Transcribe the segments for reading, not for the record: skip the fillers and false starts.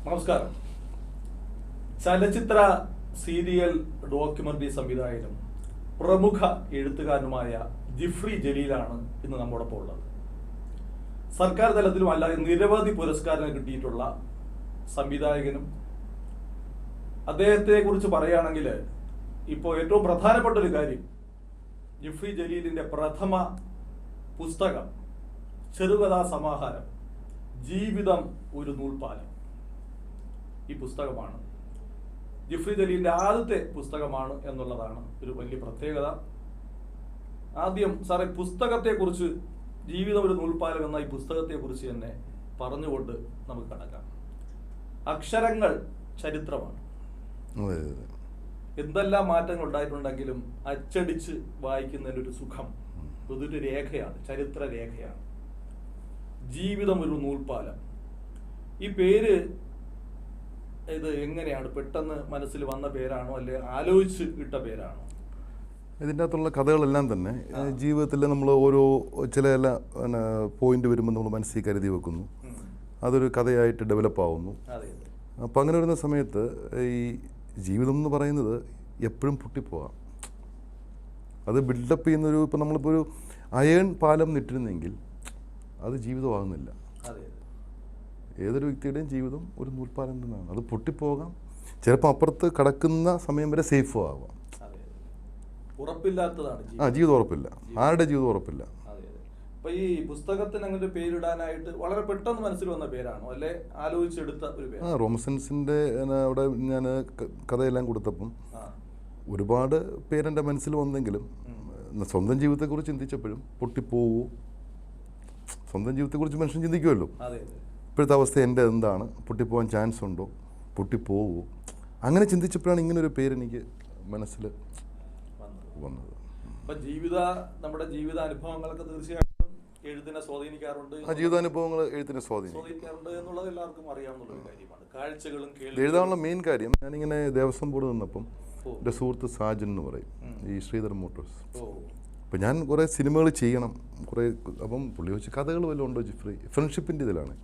നമസ്കാരം. ചലച്ചിത്ര serial documentary സംവിധായകനും പ്രമുഖ എഴുത്തുകാരനുമായ ജിഫ്രി ജലീലാണ് ഇന്ന് നമ്മോടൊപ്പം ഉള്ളത്. സർക്കാർ തലത്തിലും അല്ലാതെ നിരവധി പുരസ്കാരങ്ങൾ കിട്ടിയിട്ടുള്ള സംവിധായകനും. അദ്ദേഹത്തെ കുറിച്ച് പറയുകയാണെങ്കിൽ ഇപ്പോൾ ഏറ്റവും പ്രധാനപ്പെട്ട ഒരു കാര്യം, ജിഫ്രി ജലീലിന്റെ പ്രഥമ പുസ്തകം, ചെറുകഥാ സമാഹാരം ജീവിതം ഒരു നൂൽപ്പാലം. ഈ പുസ്തകമാണ് ജിഫ്രി ജലീലിന്റെ ആദ്യത്തെ പുസ്തകമാണ് എന്നുള്ളതാണ് ഒരു വലിയ പ്രത്യേകത. ആദ്യം സാറേ, പുസ്തകത്തെക്കുറിച്ച്, ജീവിതം ഒരു നൂൽപ്പാലം എന്ന ഈ പുസ്തകത്തെക്കുറിച്ച് തന്നെ പറഞ്ഞുകൊണ്ട് നമുക്ക് കടക്കാം. അക്ഷരങ്ങൾ ചരിത്രമാണ്. എന്തെല്ലാം മാറ്റങ്ങൾ ഉണ്ടായിട്ടുണ്ടെങ്കിലും അച്ചടിച്ച് വായിക്കുന്നതിന് ഒരു സുഖം, അതൊരു രേഖയാണ്, ചരിത്ര രേഖയാണ്. ജീവിതം ഒരു നൂൽപ്പാലം. ഈ പേര് ഇത് എങ്ങനെയാണ് പെട്ടെന്ന് മനസ്സിൽ വന്ന പേരാണോ, അല്ലെ ആലോചിച്ച് ഇട്ട പേരാണോ? ഇതിൻ്റെ അകത്തുള്ള കഥകളെല്ലാം തന്നെ ജീവിതത്തിൽ നമ്മൾ ഓരോ ചില പോയിന്റ് വരുമ്പോൾ നമ്മൾ മനസ്സിൽ കരുതി വെക്കുന്നു, അതൊരു കഥയായിട്ട് ഡെവലപ്പ് ആവുന്നു. അപ്പം അങ്ങനെ വരുന്ന സമയത്ത് ഈ ജീവിതം എന്ന് പറയുന്നത് എപ്പോഴും പൊട്ടിപ്പോകാം. അത് ബിൽഡപ്പ് ചെയ്യുന്നൊരു, ഇപ്പം നമ്മളിപ്പോൾ ഒരു അയൺ പാലം നിട്ടിരുന്നെങ്കിൽ അത് ജീവിതമാകുന്നില്ല. ഏതൊരു വ്യക്തിയുടെയും ജീവിതം ഒരു നൂൽപ്പാലം തന്നെയാണ്. അത് പൊട്ടിപ്പോകാം, ചിലപ്പോൾ അപ്പുറത്ത് കടക്കുന്ന സമയം വരെ സേഫും ആവാം. ജീവിതം ഉറപ്പില്ല, ആരുടെ ജീവിതം ഉറപ്പില്ല. അപ്പൊ ഈ പുസ്തകത്തിന് അങ്ങനെ പേരിടാനായിട്ട് വളരെ പെട്ടെന്ന് മനസ്സിൽ വന്ന പേരാണോ, അല്ലെ ആലോചിച്ചെടുത്ത ഒരു പേര്? റോമസൻസിന്റെ അവിടെ ഞാൻ കഥയെല്ലാം കൊടുത്തപ്പം ഒരുപാട് പേരെൻ്റെ മനസ്സിൽ വന്നെങ്കിലും സ്വന്തം ജീവിതത്തെക്കുറിച്ച് ചിന്തിച്ചപ്പോഴും പൊട്ടിപ്പോവോ, സ്വന്തം ജീവിതത്തെക്കുറിച്ച് മനുഷ്യൻ ചിന്തിക്കുമല്ലോ. ഇപ്പോഴത്തെ അവസ്ഥ എൻ്റെ എന്താണ്, പൊട്ടിപ്പോകാൻ ചാൻസ് ഉണ്ടോ, പൊട്ടിപ്പോവോ, അങ്ങനെ ചിന്തിച്ചപ്പോഴാണ് ഇങ്ങനൊരു പേരെനിക്ക് മനസ്സിൽ വന്നത്. നമ്മുടെ ജീവിത അനുഭവങ്ങളൊക്കെ തീർച്ചയായിട്ടും എഴുത്തിനെ സ്വാധീനിക്കാറുണ്ട്. ആ ജീവിതാനുഭവങ്ങൾ എഴുത്തിനെ സ്വാധീനിക്കാറുണ്ട് എന്നുള്ളത് എല്ലാവർക്കും അറിയാവുന്ന ഒരു കാര്യമാണ്. കാഴ്ചകളും എഴുതാനുള്ള മെയിൻ കാര്യം, ഞാനിങ്ങനെ ദേവസ്വം ബോർഡ് നിന്നപ്പം എൻ്റെ സുഹൃത്ത് സാജൻ എന്ന് പറയും, ഈ ശ്രീധർ മോട്ടോഴ്സ്. അപ്പം ഞാൻ കുറേ സിനിമകൾ ചെയ്യണം, കുറേ. അപ്പം പുള്ളി വെച്ച് കഥകൾ വല്ലതും ഉണ്ടോ ജിഫ്രി, ഫ്രണ്ട്ഷിപ്പിൻ്റെ ഇതിലാണ്.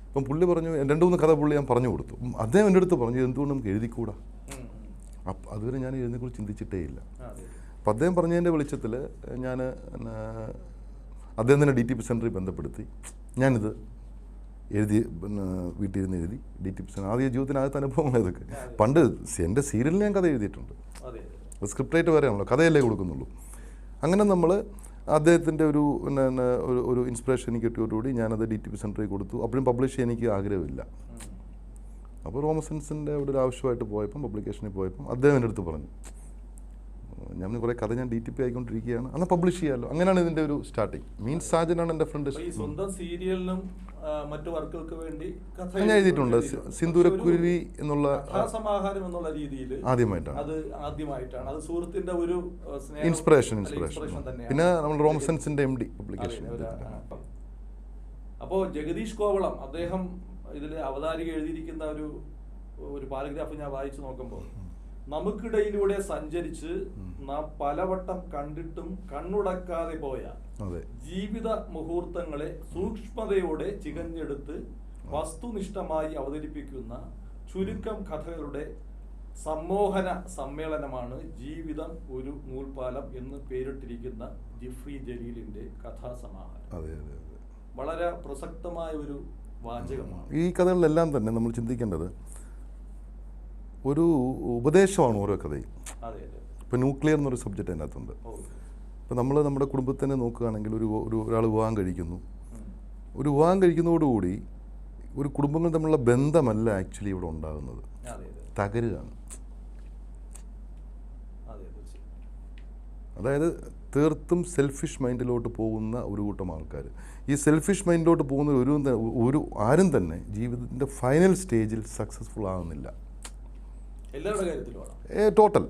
അപ്പം പുള്ളി പറഞ്ഞു, 2-3 കഥ പുള്ളി ഞാൻ പറഞ്ഞു കൊടുത്തു. അദ്ദേഹം എൻ്റെ അടുത്ത് പറഞ്ഞു, എന്തുകൊണ്ട് നമുക്ക് എഴുതിക്കൂടാ. അപ്പം അതുവരെ ഞാൻ ഇതിനെക്കുറിച്ച് ചിന്തിച്ചിട്ടേ ഇല്ല. അപ്പം അദ്ദേഹം പറഞ്ഞതിൻ്റെ വെളിച്ചത്തിൽ ഞാൻ അദ്ദേഹം തന്നെ DTP സെൻറ്ററിൽ ബന്ധപ്പെടുത്തി. ഞാനിത് എഴുതി, വീട്ടിൽ ഇരുന്ന് എഴുതി. DTP സെൻറ്റർ ആദ്യ ജീവിതത്തിനകത്ത് അനുഭവങ്ങൾ ഇതൊക്കെ. പണ്ട് എൻ്റെ സീരിയലിൽ ഞാൻ കഥ എഴുതിയിട്ടുണ്ട്, സ്ക്രിപ്റ്റായിട്ട് വരെയാണല്ലോ, കഥയല്ലേ കൊടുക്കുന്നുള്ളൂ. അങ്ങനെ നമ്മൾ അദ്ദേഹത്തിൻ്റെ ഒരു ഇൻസ്പിറേഷൻ എനിക്ക് കിട്ടിയോടുകൂടി ഞാനത് DTP സെൻറ്ററിൽ കൊടുത്തു. അപ്പോഴും പബ്ലിഷ് ചെയ്യാൻ എനിക്ക് ആഗ്രഹമില്ല. അപ്പോൾ റോമസൻസിൻ്റെ അവിടെ ഒരു ആവശ്യമായിട്ട് പോയപ്പം, പബ്ലിക്കേഷനിൽ പോയപ്പം അദ്ദേഹം എൻ്റെ അടുത്ത് പറഞ്ഞു, ഞാൻ കുറേ കഥ ഞാൻ DTP ആയിക്കൊണ്ടിരിക്കുകയാണ്, എന്നാൽ പബ്ലിഷ് ചെയ്യാമല്ലോ. അങ്ങനെയാണ് ഇതിൻ്റെ ഒരു സ്റ്റാർട്ടിങ്. മീൻസ് സാജനാണ് എൻ്റെ ഫ്രണ്ട്. സ്വന്തം സീരിയലിനും മറ്റു വർക്കുകൾക്ക് വേണ്ടി ഞാൻ എഴുതിയിട്ടുണ്ട്. സിന്ദൂരക്കുരുവി എന്നുള്ള സമാഹാരം എന്നുള്ള രീതിയിൽ ആദ്യമായിട്ടാണ് അത് സുഹൃത്തിന്റെ ഒരു ഇൻസ്പിറേഷൻ. പിന്നെ നമ്മൾ റോമസൻസിന്റെ MD പബ്ലിക്കേഷൻ. അപ്പോൾ ജഗദീഷ് കോവളം അദ്ദേഹം ഇതിൽ അവതാരിക എഴുതിയിരിക്കുന്ന ഒരു പാരഗ്രാഫ് ഞാൻ വായിച്ചു നോക്കുമ്പോൾ, നമുക്കിടയിലൂടെ സഞ്ചരിച്ച് നാം പലവട്ടം കണ്ടിട്ടും കണ്ണുടക്കാതെ പോയ ജീവിത മുഹൂർത്തങ്ങളെ സൂക്ഷ്മതയോടെ ചികഞ്ഞെടുത്ത് വസ്തുനിഷ്ഠമായി അവതരിപ്പിക്കുന്ന ചുരുക്കം കഥകളുടെ സമ്മോഹന സമ്മേളനമാണ് ജീവിതം ഒരു നൂൽപ്പാലം എന്ന് പേരിട്ടിരിക്കുന്ന ജിഫ്രി ജലീലിന്റെ കഥാസമാഹാരം. വളരെ പ്രസക്തമായ ഒരു വാചകമാണ്. ഈ കഥകളിലെല്ലാം തന്നെ നമ്മൾ ചിന്തിക്കേണ്ടത് ഒരു ഉപദേശമാണ് ഓരോ കഥയും. ഇപ്പോൾ ന്യൂക്ലിയർ എന്നൊരു സബ്ജക്റ്റ് അതിനകത്തുണ്ട്. ഇപ്പോൾ നമ്മൾ നമ്മുടെ കുടുംബത്തിനെ നോക്കുകയാണെങ്കിൽ ഒരാൾ വിവാഹം കഴിക്കുന്നു. ഒരു വിവാഹം കഴിക്കുന്നതോടുകൂടി ഒരു കുടുംബങ്ങൾ തമ്മിലുള്ള ബന്ധമല്ല ആക്ച്വലി ഇവിടെ ഉണ്ടാകുന്നത്, തകരുകയാണ്. അതായത് തീർത്തും സെൽഫിഷ് മൈൻഡിലോട്ട് പോകുന്ന ഒരു കൂട്ടം ആൾക്കാർ. ഈ സെൽഫിഷ് മൈൻഡിലോട്ട് പോകുന്ന ആരും തന്നെ ജീവിതത്തിൻ്റെ ഫൈനൽ സ്റ്റേജിൽ സക്സസ്ഫുൾ ആകുന്നില്ല. ടോട്ടൽ.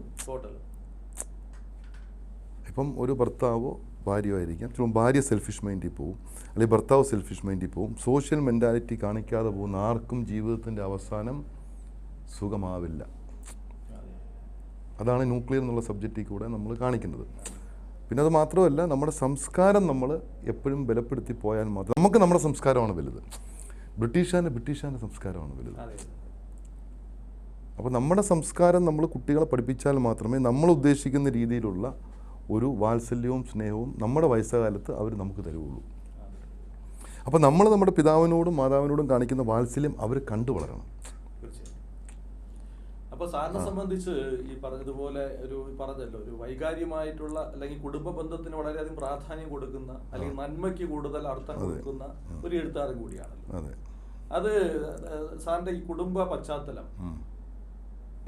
ഇപ്പം ഒരു ഭർത്താവോ ഭാര്യയോ ആയിരിക്കാം, ചിലപ്പോൾ ഭാര്യ സെൽഫിഷ് മൈൻഡിൽ പോവും, അല്ലെങ്കിൽ ഭർത്താവ് സെൽഫിഷ് മൈൻഡിൽ പോവും. സോഷ്യൽ മെൻറ്റാലിറ്റി കാണിക്കാതെ പോകുന്ന ആർക്കും ജീവിതത്തിൻ്റെ അവസാനം സുഖമാവില്ല. അതാണ് ന്യൂക്ലിയർ എന്നുള്ള സബ്ജക്റ്റിൽ കൂടെ നമ്മൾ കാണിക്കുന്നത്. പിന്നെ അത് മാത്രമല്ല, നമ്മുടെ സംസ്കാരം നമ്മൾ എപ്പോഴും ബലപ്പെടുത്തി പോയാൽ മാത്രം, നമുക്ക് നമ്മുടെ സംസ്കാരമാണ് വലുത്. ബ്രിട്ടീഷുകാരുടെ സംസ്കാരമാണ് വലുത്. അപ്പോൾ നമ്മുടെ സംസ്കാരം നമ്മൾ കുട്ടികളെ പഠിപ്പിച്ചാൽ മാത്രമേ നമ്മൾ ഉദ്ദേശിക്കുന്ന രീതിയിലുള്ള ഒരു വാത്സല്യവും സ്നേഹവും നമ്മുടെ വയസ്സുകാലത്ത് അവർ നമുക്ക് തരുള്ളൂ. അപ്പോൾ നമ്മൾ നമ്മുടെ പിതാവിനോടും മാതാവിനോടും കാണിക്കുന്ന വാത്സല്യം അവർ കണ്ടു വളരണം. അപ്പോൾ സാറിനെ സംബന്ധിച്ച് ഈ പറഞ്ഞതുപോലെ പറഞ്ഞല്ലോ ഒരു വൈകാര്യമായിട്ടുള്ള അല്ലെങ്കിൽ കുടുംബ ബന്ധത്തിന് വളരെയധികം പ്രാധാന്യം കൊടുക്കുന്ന അല്ലെങ്കിൽ നന്മയ്ക്ക് കൂടുതൽ അർത്ഥം കൊടുക്കുന്ന ഒരു എഴുത്തുകാരൻ കൂടിയാണല്ലോ. അത് സാറിന്റെ ഈ കുടുംബ പശ്ചാത്തലം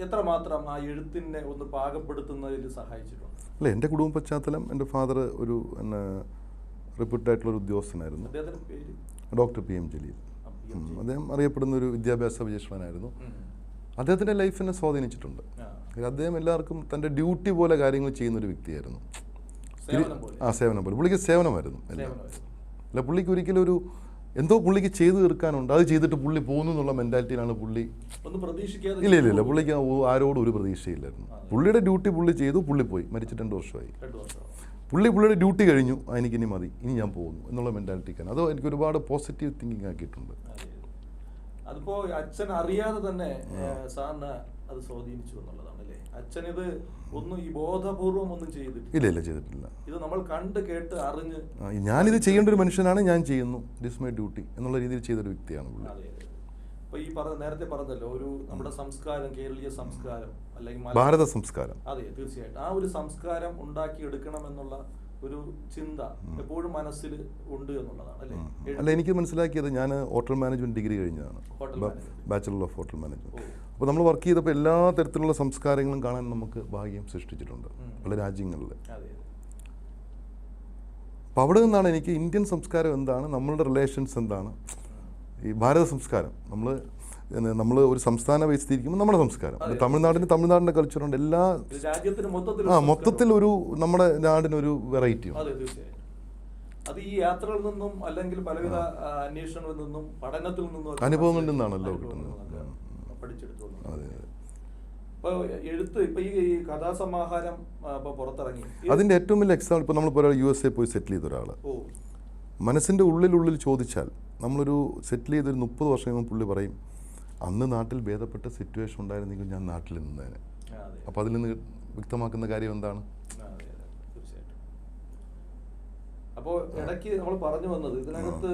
എത്രമാത്രം ആ എഴുത്തിനെ ഒന്ന് പാകപ്പെടുത്തുന്നതിൽ സഹായിച്ചിട്ടുണ്ട്? അല്ല, എൻ്റെ കുടുംബ പശ്ചാത്തലം, എൻ്റെ ഫാദർ ഒരു റിപ്യൂട്ടഡ് ആയിട്ടുള്ള ഒരു ഉദ്യോഗസ്ഥനായിരുന്നു, ഡോക്ടർ PM ജലീൽ. അദ്ദേഹം അറിയപ്പെടുന്ന ഒരു വിദ്യാഭ്യാസ വിജയശ്വരനായിരുന്നു. അദ്ദേഹത്തിൻ്റെ ലൈഫിനെ സ്വാധീനിച്ചിട്ടുണ്ട്. അദ്ദേഹം എല്ലാവർക്കും തൻ്റെ ഡ്യൂട്ടി പോലെ കാര്യങ്ങൾ ചെയ്യുന്നൊരു വ്യക്തിയായിരുന്നു. സേവനം പോലെ. പുള്ളിക്ക് സേവനമായിരുന്നു എല്ലാം. അല്ല, പുള്ളിക്ക് ഒരിക്കലും ഒരു എന്തോ പുള്ളിക്ക് ചെയ്തു തീർക്കാനുണ്ട്, അത് ചെയ്തിട്ട് പുള്ളി പോകുന്നു എന്നുള്ള മെൻറ്റാലിറ്റിയിലാണ് പുള്ളി. ഇല്ല, പുള്ളിക്ക് ആരോടും ഒരു പ്രതീക്ഷയില്ലായിരുന്നു. പുള്ളിയുടെ ഡ്യൂട്ടി പുള്ളി ചെയ്തു, പുള്ളി പോയി, മരിച്ചിട്ട് 2 വർഷമായി. പുള്ളിയുടെ ഡ്യൂട്ടി കഴിഞ്ഞു, എനിക്കിനി മതി, ഇനി ഞാൻ പോകുന്നു എന്നുള്ള മെൻറ്റാലിറ്റിക്കാണ്. അത് എനിക്ക് ഒരുപാട് പോസിറ്റീവ് തിങ്കിങ് ആക്കിയിട്ടുണ്ട്. അതിപ്പോ അച്ഛൻ അറിയാതെ തന്നെ സാറിന് അത് സ്വാധീനിച്ചു എന്നുള്ളതാണ് അല്ലേ? അച്ഛൻ ഇത് ഒന്നും ഈ ബോധപൂർവം ഒന്നും ചെയ്തിട്ടില്ല. ഇല്ല, ചെയ്തിട്ടില്ല. ഇത് നമ്മൾ കണ്ട് കേട്ട് അറിഞ്ഞ് ഞാനിത് ചെയ്യേണ്ട ഒരു മനുഷ്യനാണ്, ഞാൻ ചെയ്യുന്നു, ഇറ്റ് ഈസ് മൈ ഡ്യൂട്ടി എന്നുള്ള രീതിയിൽ ചെയ്തൊരു വ്യക്തിയാണ് പുള്ളി. അപ്പൊ ഈ നേരത്തെ പറഞ്ഞല്ലോ ഒരു നമ്മുടെ സംസ്കാരം, കേരളീയ സംസ്കാരം അല്ലെങ്കിൽ ഭാരത സംസ്കാരം, അതെ തീർച്ചയായിട്ടും ആ ഒരു സംസ്കാരം ഉണ്ടാക്കിയെടുക്കണം എന്നുള്ള ഒരു ചിന്ത എപ്പോഴും മനസ്സിൽ ഉണ്ട് എന്നുള്ളതാണ് അല്ലേ? അല്ല, എനിക്ക് മനസ്സിലാക്കിയത്, ഞാൻ ഹോട്ടൽ മാനേജ്മെന്റ് ഡിഗ്രി കഴിഞ്ഞതാണ്, ബാച്ചലർ ഓഫ് ഹോട്ടൽ മാനേജ്മെന്റ്. അപ്പോൾ നമ്മൾ വർക്ക് ചെയ്തപ്പോൾ എല്ലാ തരത്തിലുള്ള സംസ്കാരങ്ങളും കാണാൻ നമുക്ക് ഭാഗ്യം സൃഷ്ടിച്ചിട്ടുണ്ട് പല രാജ്യങ്ങളിൽ. അപ്പോൾ അവിടെ നിന്നാണ് എനിക്ക് ഇന്ത്യൻ സംസ്കാരം എന്താണ്, നമ്മളുടെ റിലേഷൻസ് എന്താണ്, ഈ ഭാരത സംസ്കാരം, നമ്മൾ ഒരു സംസ്ഥാന വഹിച്ചിരിക്കുമ്പോൾ നമ്മുടെ സംസ്കാരം, തമിഴ്നാടിൻ്റെ കൾച്ചറുണ്ട്, എല്ലാ മൊത്തത്തിൽ ഒരു നമ്മുടെ നാടിനൊരു വെറൈറ്റിയും. അത് ഈ യാത്രകളിൽ നിന്നും അല്ലെങ്കിൽ പലവിധ അന്വേഷണങ്ങളിൽ നിന്നും പഠനത്തിൽ നിന്നും അനുഭവങ്ങളിൽ നിന്നാണല്ലോ കിട്ടുന്നത്. എഴുത്ത് ഇപ്പൊ ഈ കഥാസമാഹാരം പുറത്തിറങ്ങി, അതിന്റെ ഏറ്റവും വലിയ എക്സാമ്പിൾ, ഇപ്പൊ നമ്മൾ USA പോയി സെറ്റിൽ ചെയ്ത ഒരാള് മനസ്സിന്റെ ഉള്ളിൽ ചോദിച്ചാൽ, നമ്മളൊരു സെറ്റിൽ ചെയ്തൊരു 30 വർഷം കഴിയുമ്പോൾ പുള്ളി പറയും, അന്ന് നാട്ടിൽ ഭേദപ്പെട്ട സിറ്റുവേഷൻ ഉണ്ടായിരുന്നെങ്കിൽ ഞാൻ നാട്ടിൽ നിന്നേനെ. അപ്പോൾ അതിൽ നിന്ന് വ്യക്തമാക്കുന്ന കാര്യം എന്താണ്? അപ്പോൾ ഇടയ്ക്ക് നമ്മൾ പറഞ്ഞു വന്നത് ഇതിനകത്ത്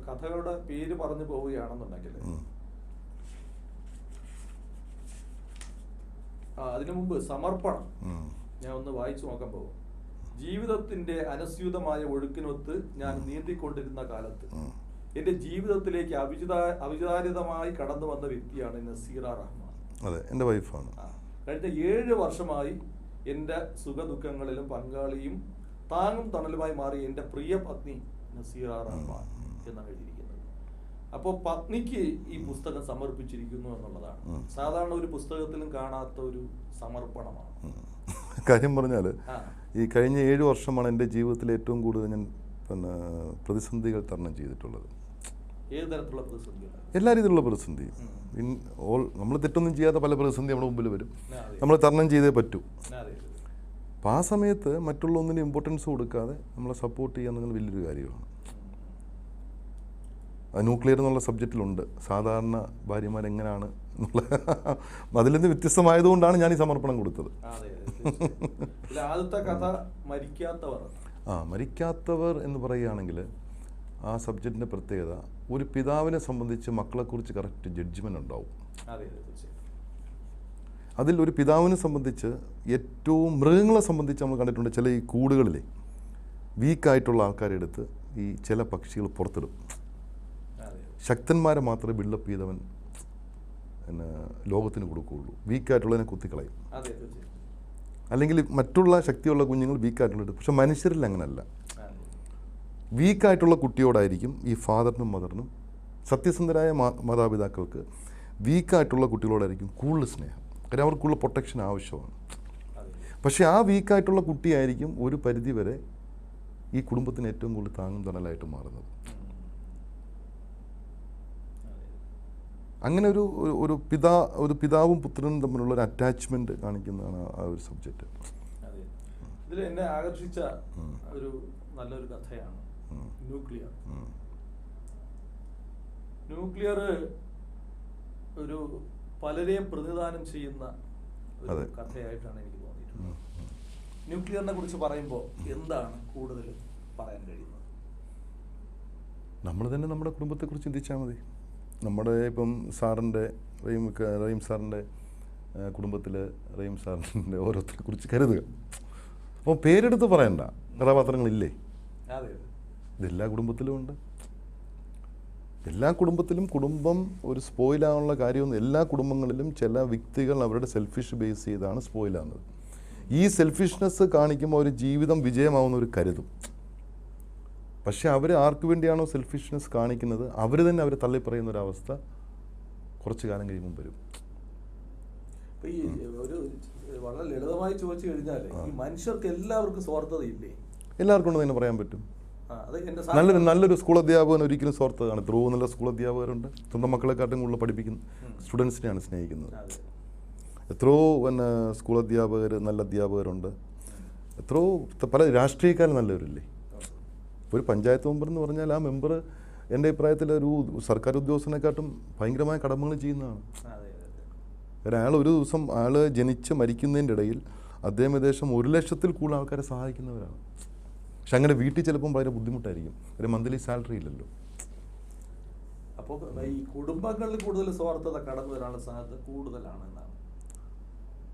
കഥകളുടെ പേര് പറഞ്ഞു പോവുകയാണെന്നുണ്ടെങ്കിൽ അതിനു മുമ്പ് സമർപ്പണം ഞാൻ ഒന്ന് വായിച്ചു നോക്കാൻ പോകും. ജീവിതത്തിന്റെ അനസ്യൂതമായ ഒഴുക്കിനൊത്ത് ഞാൻ നീന്തിക്കൊണ്ടിരുന്ന കാലത്ത് എന്റെ ജീവിതത്തിലേക്ക് അവിചാരിതമായി കടന്നു വന്ന വ്യക്തിയാണ് നസീറ റഹ്മാൻ. അതെ, എൻ്റെ വൈഫാണ്. കഴിഞ്ഞ 7 വർഷമായി എന്റെ സുഖദുഃഖങ്ങളിലും പങ്കാളിയും താങ്ങും തണലുമായി മാറി എന്റെ പ്രിയ പത്നി നസീറ റഹ്മാൻ എന്നാണ് എഴുതിയിരിക്കുന്നത്. അപ്പോൾ പത്നിക്ക് ഈ പുസ്തകം സമർപ്പിച്ചിരിക്കുന്നു എന്നുള്ളതാണ് സാധാരണ ഒരു പുസ്തകത്തിലും കാണാത്ത ഒരു സമർപ്പണമാണ്. കാര്യം പറഞ്ഞാൽ ഈ കഴിഞ്ഞ 7 വർഷമാണ് എൻ്റെ ജീവിതത്തിൽ ഏറ്റവും കൂടുതൽ ഞാൻ പ്രതിസന്ധികൾ തരണം ചെയ്തിട്ടുള്ളത്. ഏത് തരത്തിലുള്ള പ്രതിസന്ധികൾ? എല്ലാ രീതിയിലുള്ള പ്രതിസന്ധി. നമ്മൾ തെറ്റൊന്നും ചെയ്യാത്ത പല പ്രതിസന്ധി നമ്മുടെ മുമ്പിൽ വരും, നമ്മൾ തരണം ചെയ്തേ പറ്റൂ. അപ്പം ആ സമയത്ത് മറ്റുള്ള ഒന്നിനും ഇമ്പോർട്ടൻസ് കൊടുക്കാതെ നമ്മളെ സപ്പോർട്ട് ചെയ്യുക എന്നുള്ളത് വലിയൊരു കാര്യമാണ്. ന്യൂക്ലിയർ എന്നുള്ള സബ്ജക്റ്റിലുണ്ട് സാധാരണ ഭാര്യമാരെങ്ങനെയാണ് എന്നുള്ള, അതിൽ നിന്ന് വ്യത്യസ്തമായതുകൊണ്ടാണ് ഞാൻ ഈ സമർപ്പണം കൊടുത്തത്. മരിക്കാത്തവർ എന്ന് പറയുകയാണെങ്കിൽ ആ സബ്ജക്റ്റിൻ്റെ പ്രത്യേകത, ഒരു പിതാവിനെ സംബന്ധിച്ച് മക്കളെക്കുറിച്ച് കറക്റ്റ് ജഡ്ജ്മെൻ്റ് ഉണ്ടാവും. അതിൽ ഒരു പിതാവിനെ സംബന്ധിച്ച് ഏറ്റവും, മൃഗങ്ങളെ സംബന്ധിച്ച് നമ്മൾ കണ്ടിട്ടുണ്ട്, ചില ഈ കൂടുകളിലെ വീക്കായിട്ടുള്ള ആൾക്കാരെ എടുത്ത് ഈ ചില പക്ഷികൾ പുറത്തിടും. ശക്തന്മാരെ മാത്രമേ ബിൽഡപ്പ് ചെയ്തവൻ ലോകത്തിന് കൊടുക്കുകയുള്ളൂ, വീക്കായിട്ടുള്ളതിനെ കുത്തിക്കളയും. അല്ലെങ്കിൽ മറ്റുള്ള ശക്തിയുള്ള കുഞ്ഞുങ്ങൾ വീക്കായിട്ടുള്ളത്. പക്ഷെ മനുഷ്യരിൽ അങ്ങനല്ല. വീക്കായിട്ടുള്ള കുട്ടിയോടായിരിക്കും ഈ ഫാദറിനും മദറിനും, സത്യസന്ധരായ മാതാപിതാക്കൾക്ക് വീക്കായിട്ടുള്ള കുട്ടികളോടായിരിക്കും കൂടുതൽ സ്നേഹം. കാരണം അവർക്കുള്ള പ്രൊട്ടക്ഷൻ ആവശ്യമാണ്. പക്ഷേ ആ വീക്കായിട്ടുള്ള കുട്ടിയായിരിക്കും ഒരു പരിധി വരെ ഈ കുടുംബത്തിന് ഏറ്റവും കൂടുതൽ താങ്ങും തണലായിട്ട് മാറുന്നത്. അങ്ങനെ ഒരു പിതാവും പുത്രനും തമ്മിലുള്ള ഒരു അറ്റാച്ച്മെന്റ് കാണിക്കുന്നതാണ് ആ ഒരു സബ്ജക്റ്റ്. ഇതിൽ എന്നെ ആകർഷിച്ച ഒരു നല്ലൊരു കഥയാണ് ന്യൂക്ലിയർ. ന്യൂക്ലിയർ ഒരു പലരെയും പ്രതിനിധാനം ചെയ്യുന്ന ഒരു കഥയായിട്ടാണ് എനിക്ക് തോന്നിയിട്ടുള്ളത്. ന്യൂക്ലിയറിനെ കുറിച്ച് പറയുമ്പോൾ എന്താണ് കൂടുതൽ പറയാൻ കഴിയുന്നത്? നമ്മൾ തന്നെ നമ്മുടെ കുടുംബത്തെക്കുറിച്ച് ചിന്തിച്ചാൽ മതി. നമ്മുടെ ഇപ്പം സാറിൻ്റെ റഹീം സാറിൻ്റെ കുടുംബത്തിൽ റഹീം സാറിൻ്റെ ഓരോരുത്തരെ കുറിച്ച് കരുതുക. അപ്പോൾ പേരെടുത്ത് പറയണ്ട കഥാപാത്രങ്ങളില്ലേ? ഇതെല്ലാ കുടുംബത്തിലും ഉണ്ട്. എല്ലാ കുടുംബത്തിലും കുടുംബം ഒരു സ്പോയിലാകാനുള്ള കാര്യമൊന്നും. എല്ലാ കുടുംബങ്ങളിലും ചില വ്യക്തികൾ അവരുടെ സെൽഫിഷ് ബേസ് ചെയ്താണ് സ്പോയിലാകുന്നത്. ഈ സെൽഫിഷ്നെസ് കാണിക്കുമ്പോൾ ഒരു ജീവിതം വിജയമാവുന്ന ഒരു കരുതും. പക്ഷെ അവർ ആർക്ക് വേണ്ടിയാണോ സെൽഫിഷ്നെസ് കാണിക്കുന്നത് അവർ തന്നെ അവരെ തള്ളിപ്പറയുന്ന ഒരവസ്ഥ കുറച്ച് കാലം കഴിയുമ്പോൾ വരും. ഈ ഒരു വളരെ ലളിതമായി ചോദിച്ചു കഴിഞ്ഞാൽ ഈ മനുഷ്യർക്ക് എല്ലാവർക്കും സ്വാർത്ഥതയില്ലേ? എല്ലാവർക്കും ഉണ്ടെന്ന് തന്നെ പറയാൻ പറ്റും. നല്ലൊരു സ്കൂൾ അധ്യാപകൻ ഒരിക്കലും സ്വാർത്ഥത കാണും. എത്രയോ നല്ല സ്കൂൾ അധ്യാപകരുണ്ട്, സ്വന്തം മക്കളെക്കാട്ടും കൂടുതൽ പഠിപ്പിക്കുന്നു, സ്റ്റുഡൻസിനെയാണ് സ്നേഹിക്കുന്നത്. എത്രയോ സ്കൂൾ അധ്യാപകർ നല്ല അധ്യാപകരുണ്ട്. എത്രയോ പല രാഷ്ട്രീയക്കാരും നല്ലവരില്ലേ? ഒരു പഞ്ചായത്ത് മെമ്പർ എന്ന് പറഞ്ഞാൽ ആ മെമ്പർ എൻ്റെ അഭിപ്രായത്തിൽ ഒരു സർക്കാർ ഉദ്യോഗസ്ഥനെക്കാട്ടും ഭയങ്കരമായ കടമകൾ ചെയ്യുന്നതാണ്. ഒരാൾ ഒരു ദിവസം ആൾ ജനിച്ച് മരിക്കുന്നതിൻ്റെ ഇടയിൽ അദ്ദേഹം ഏകദേശം 1,00,000-ൽ കൂടുതൽ ആൾക്കാരെ സഹായിക്കുന്നവരാണ്. പക്ഷെ അങ്ങനെ വീട്ടിൽ ചിലപ്പം വളരെ ബുദ്ധിമുട്ടായിരിക്കും, ഒരു മന്ത്ലി സാലറി ഇല്ലല്ലോ. അപ്പോൾ ഈ കുടുംബങ്ങളിൽ കൂടുതൽ സ്വാർത്ഥത കടന്നു വരാനുള്ള സാധ്യത കൂടുതലാണ്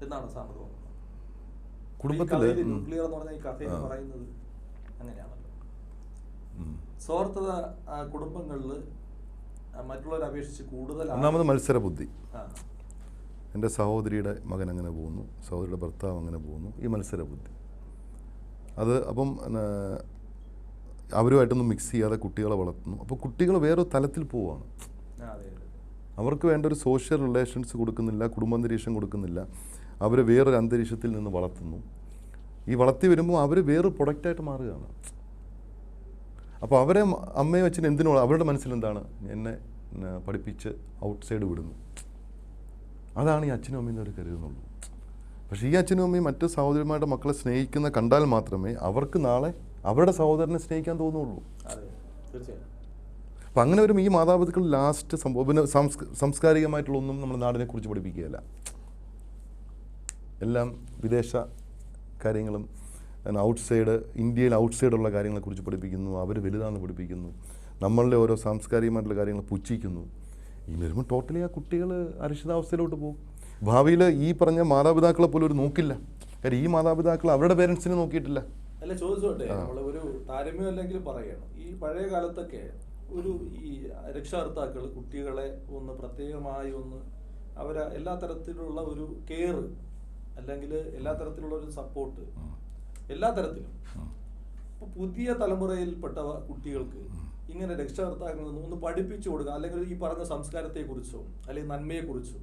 എന്നാണ് സാറിന് തോന്നുന്നത്? കുടുംബത്തിൽ ന്യൂക്ലിയർ എന്ന് പറഞ്ഞ ഈ കഥയിൽ പറയുന്നത് അങ്ങനെയാണല്ലോ. സ്വാർത്ഥത കുടുംബങ്ങളിൽ മറ്റുള്ളവരെ അപേക്ഷിച്ച് കൂടുതലാണ്. ഒന്നാമത് മത്സര ബുദ്ധി. എൻ്റെ സഹോദരിയുടെ മകൻ അങ്ങനെ പോകുന്നു, സഹോദരിയുടെ ഭർത്താവ് അങ്ങനെ പോകുന്നു, ഈ മത്സര ബുദ്ധി അത്. അപ്പം അവരുമായിട്ടൊന്നും മിക്സ് ചെയ്യാതെ കുട്ടികളെ വളർത്തുന്നു. അപ്പോൾ കുട്ടികൾ വേറൊരു തലത്തിൽ പോവുകയാണ്. അവർക്ക് വേണ്ട ഒരു സോഷ്യൽ റിലേഷൻസ് കൊടുക്കുന്നില്ല, കുടുംബാന്തരീക്ഷം കൊടുക്കുന്നില്ല. അവരെ വേറൊരു അന്തരീക്ഷത്തിൽ നിന്ന് വളർത്തുന്നു. ഈ വളർത്തി വരുമ്പോൾ അവർ വേറൊരു പ്രൊഡക്റ്റായിട്ട് മാറുകയാണ്. അപ്പോൾ അവരെ അമ്മയും അച്ഛനും എന്തിനോ അവരുടെ മനസ്സിലെന്താണ്, എന്നെ പഠിപ്പിച്ച് ഔട്ട്സൈഡ് വിടുന്നു. അതാണ് ഈ അച്ഛനും അമ്മയും അവർ കരുതുന്നുള്ളൂ. പക്ഷേ ഈ അച്ഛനും അമ്മയും മറ്റ് സഹോദരിമാരുടെ മക്കളെ സ്നേഹിക്കുന്ന കണ്ടാൽ മാത്രമേ അവർക്ക് നാളെ അവരുടെ സഹോദരനെ സ്നേഹിക്കാൻ തോന്നുള്ളൂ. അപ്പം അങ്ങനെ വരും ഈ മാതാപിതാക്കൾ ലാസ്റ്റ് സംഭവം. പിന്നെ സാംസ്കാരികമായിട്ടുള്ളൊന്നും നമ്മുടെ നാടിനെ കുറിച്ച് പഠിപ്പിക്കുകയല്ല. എല്ലാം വിദേശ കാര്യങ്ങളും ഔട്ട്സൈഡ്, ഇന്ത്യയിൽ ഔട്ട്സൈഡുള്ള കാര്യങ്ങളെക്കുറിച്ച് പഠിപ്പിക്കുന്നു. അവർ വലുതാണെന്ന് പഠിപ്പിക്കുന്നു. നമ്മളുടെ ഓരോ സാംസ്കാരികമായിട്ടുള്ള കാര്യങ്ങൾ പുച്ഛിക്കുന്നു. ഈ വരുമ്പോൾ ടോട്ടലി ആ കുട്ടികൾ അരക്ഷിതാവസ്ഥയിലോട്ട് പോകും. ഭാവിയിൽ ഈ പറഞ്ഞ മാതാപിതാക്കളെ പോലും ഒരു നോക്കില്ല. കാര്യം ഈ മാതാപിതാക്കൾ അവരുടെ പേരൻസിനെ നോക്കിയിട്ടില്ല. അല്ല, ചോദിച്ചോട്ടെ, നമ്മൾ ഒരു താരമ്യം അല്ലെങ്കിൽ പറയണം, ഈ പഴയ കാലത്തൊക്കെ ഒരു ഈ രക്ഷകർത്താക്കൾ കുട്ടികളെ ഒന്ന് പ്രത്യേകമായി ഒന്ന് അവരെ എല്ലാ തരത്തിലുള്ള ഒരു കെയർ അല്ലെങ്കിൽ എല്ലാ തരത്തിലുള്ള ഒരു സപ്പോർട്ട് എല്ലാ തരത്തിലും. അപ്പോൾ പുതിയ തലമുറയിൽപ്പെട്ട കുട്ടികൾക്ക് ഇങ്ങനെ രക്ഷകർത്താക്കളിൽ നിന്ന് ഒന്ന് പഠിപ്പിച്ചു കൊടുക്കുക, അല്ലെങ്കിൽ ഈ പറഞ്ഞ സംസ്കാരത്തെക്കുറിച്ചോ അല്ലെങ്കിൽ നന്മയെക്കുറിച്ചോ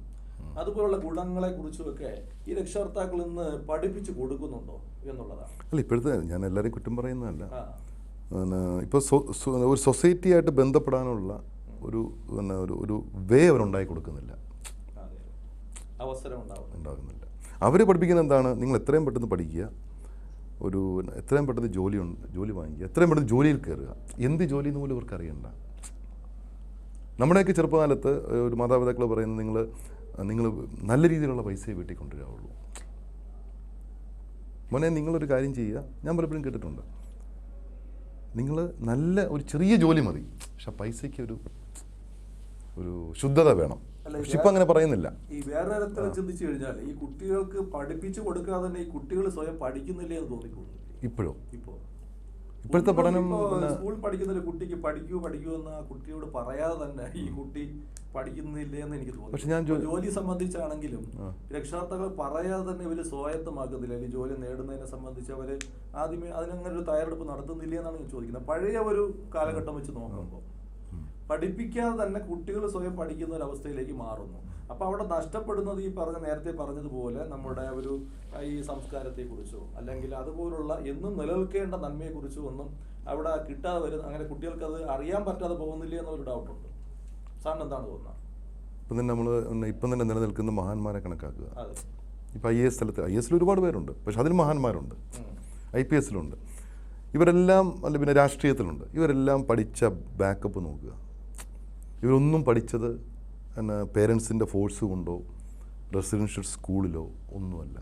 അതുപോലുള്ള ഗുണങ്ങളെക്കുറിച്ചും ഒക്കെ ഈ രക്ഷകർത്താക്കളിൽ നിന്ന് പഠിപ്പിച്ചു കൊടുക്കുന്നുണ്ടോ എന്നുള്ളതാണ്. അല്ല, ഇപ്പോഴത്തെ ഞാൻ എല്ലാവരെയും കുറ്റം പറയുന്നതല്ല. ഇപ്പോൾ ഒരു സൊസൈറ്റി ആയിട്ട് ബന്ധപ്പെടാനുള്ള ഒരു വേ അവരുണ്ടാക്കി കൊടുക്കുന്നില്ല, അവസരം ഉണ്ടാകുന്നില്ല. അവർ പഠിപ്പിക്കുന്നത് എന്താണ്, നിങ്ങൾ എത്രയും പെട്ടെന്ന് പഠിക്കുക, എത്രയും പെട്ടെന്ന് ജോലി വാങ്ങിക്കുക, എത്രയും പെട്ടെന്ന് ജോലിയിൽ കയറുക. എന്ത് ജോലി എന്ന് പോലും ഇവർക്ക് അറിയണ്ട. നമ്മുടെയൊക്കെ ചെറുപ്പകാലത്ത് ഒരു മാതാപിതാക്കൾ പറയുന്നത് നിങ്ങൾ നല്ല രീതിയിലുള്ള പൈസയെ വീട്ടിൽ കൊണ്ടുവരാവുള്ളൂ. മോനെ നിങ്ങളൊരു കാര്യം ചെയ്യുക, ഞാൻ പലപ്പോഴും കേട്ടിട്ടുണ്ട്, നിങ്ങൾ നല്ല ഒരു ചെറിയ ജോലി മതി, പക്ഷെ പൈസയ്ക്ക് ഒരു ശുദ്ധത വേണം. പക്ഷെ ഇപ്പം അങ്ങനെ പറയുന്നില്ല. ഈ വേറെ തരത്തിൽ ചിന്തിച്ചു കഴിഞ്ഞാൽ ഈ കുട്ടികൾക്ക് പഠിപ്പിച്ചു കൊടുക്കാതെ തന്നെ ഈ കുട്ടികൾ സ്വയം പഠിക്കുന്നില്ലേ എന്ന് തോന്നിക്കൊള്ളു. ഇപ്പോഴത്തെ പഠനം സ്കൂൾ പഠിക്കുന്ന ഒരു കുട്ടിക്ക് പഠിക്കൂ എന്ന് ആ കുട്ടിയോട് പറയാതെ തന്നെ ഈ കുട്ടി പഠിക്കുന്നില്ലേ എന്ന് എനിക്ക് തോന്നുന്നു. പക്ഷെ ഞാൻ ജോലി സംബന്ധിച്ചാണെങ്കിലും രക്ഷകർത്താക്കൾ പറയാതെ തന്നെ ഇവര് സ്വായത്തമാക്കുന്നില്ല. അല്ലെങ്കിൽ ജോലി നേടുന്നതിനെ സംബന്ധിച്ച് അവര് ആദ്യമേ അതിനങ്ങനെ ഒരു തയ്യാറെടുപ്പ് നടത്തുന്നില്ല എന്നാണ് ഞാൻ ചോദിക്കുന്നത്. പഴയ ഒരു കാലഘട്ടം വെച്ച് നോക്കുമ്പോൾ പഠിപ്പിക്കാതെ തന്നെ കുട്ടികൾ സ്വയം പഠിക്കുന്ന ഒരു അവസ്ഥയിലേക്ക് മാറുന്നു. അപ്പൊ അവിടെ നഷ്ടപ്പെടുന്നത് ഈ നേരത്തെ പറഞ്ഞതുപോലെ നമ്മുടെ ഒരു ഈ സംസ്കാരത്തെക്കുറിച്ചോ അല്ലെങ്കിൽ അതുപോലുള്ള എന്നും നിലനിൽക്കേണ്ട നന്മയെക്കുറിച്ചോ ഒന്നും അവിടെ കിട്ടാതെ വരുന്ന, അങ്ങനെ കുട്ടികൾക്ക് അത് അറിയാൻ പറ്റാതെ പോകുന്നില്ല എന്നൊരു ഡൗട്ടുണ്ട്. സാറിന് എന്താണ് തോന്നുന്നത്? ഇപ്പം തന്നെ നിലനിൽക്കുന്ന മഹാന്മാരെ കണക്കാക്കുക. ഇപ്പം IAS തലത്തിൽ IASൽ ഒരുപാട് പേരുണ്ട്, പക്ഷെ അതിൽ മഹാന്മാരുണ്ട്, IPSലുണ്ട്, ഇവരെല്ലാം, അല്ല പിന്നെ രാഷ്ട്രീയത്തിലുണ്ട്. ഇവരെല്ലാം പഠിച്ച ബാക്കപ്പ് നോക്കുക. ഇവരൊന്നും പഠിച്ചത് പിന്നെ പേരൻസിൻ്റെ ഫോഴ്സ് കൊണ്ടോ റെസിഡൻഷ്യൽ സ്കൂളിലോ ഒന്നുമല്ല.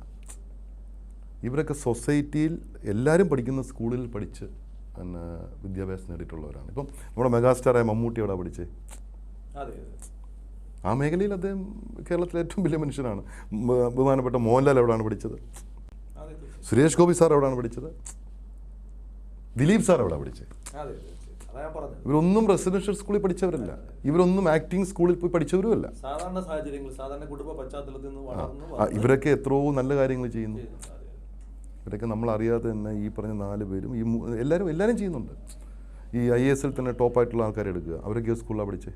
ഇവരൊക്കെ സൊസൈറ്റിയിൽ എല്ലാവരും പഠിക്കുന്ന സ്കൂളിൽ പഠിച്ച് പിന്നെ വിദ്യാഭ്യാസം നേടിയിട്ടുള്ളവരാണ്. ഇപ്പം നമ്മുടെ മെഗാസ്റ്റാറായ മമ്മൂട്ടി എവിടെ പഠിച്ചേ? ആ മേഖലയിൽ അദ്ദേഹം കേരളത്തിലെ ഏറ്റവും വലിയ മനുഷ്യനാണ്. ബഹുമാനപ്പെട്ട മോഹൻലാൽ എവിടെയാണ് പഠിച്ചത്? സുരേഷ് ഗോപി സാർ എവിടെയാണ് പഠിച്ചത്? ദിലീപ് സാർ എവിടെ പഠിച്ചത്? ഇവരൊന്നും റെസിഡൻഷ്യൽ സ്കൂളിൽ പഠിച്ചവരല്ല. ഇവരൊന്നും ആക്ടിങ് സ്കൂളിൽ പോയി പഠിച്ചവരുമല്ല. സാധാരണ സാഹചര്യങ്ങൾ, സാധാരണ കുടുംബ പശ്ചാത്തലത്തിൽ നിന്ന് ഇവരൊക്കെ എത്രയോ നല്ല കാര്യങ്ങൾ ചെയ്യുന്നു. ഇവരൊക്കെ നമ്മൾ അറിയാതെ തന്നെ ഈ പറഞ്ഞ 4 പേരും ഈ എല്ലാവരും ചെയ്യുന്നുണ്ട്. ഈ IASൽ തന്നെ ടോപ്പായിട്ടുള്ള ആൾക്കാരെ എടുക്കുക, അവരൊക്കെ സ്കൂളിലാണ് പഠിച്ചേ.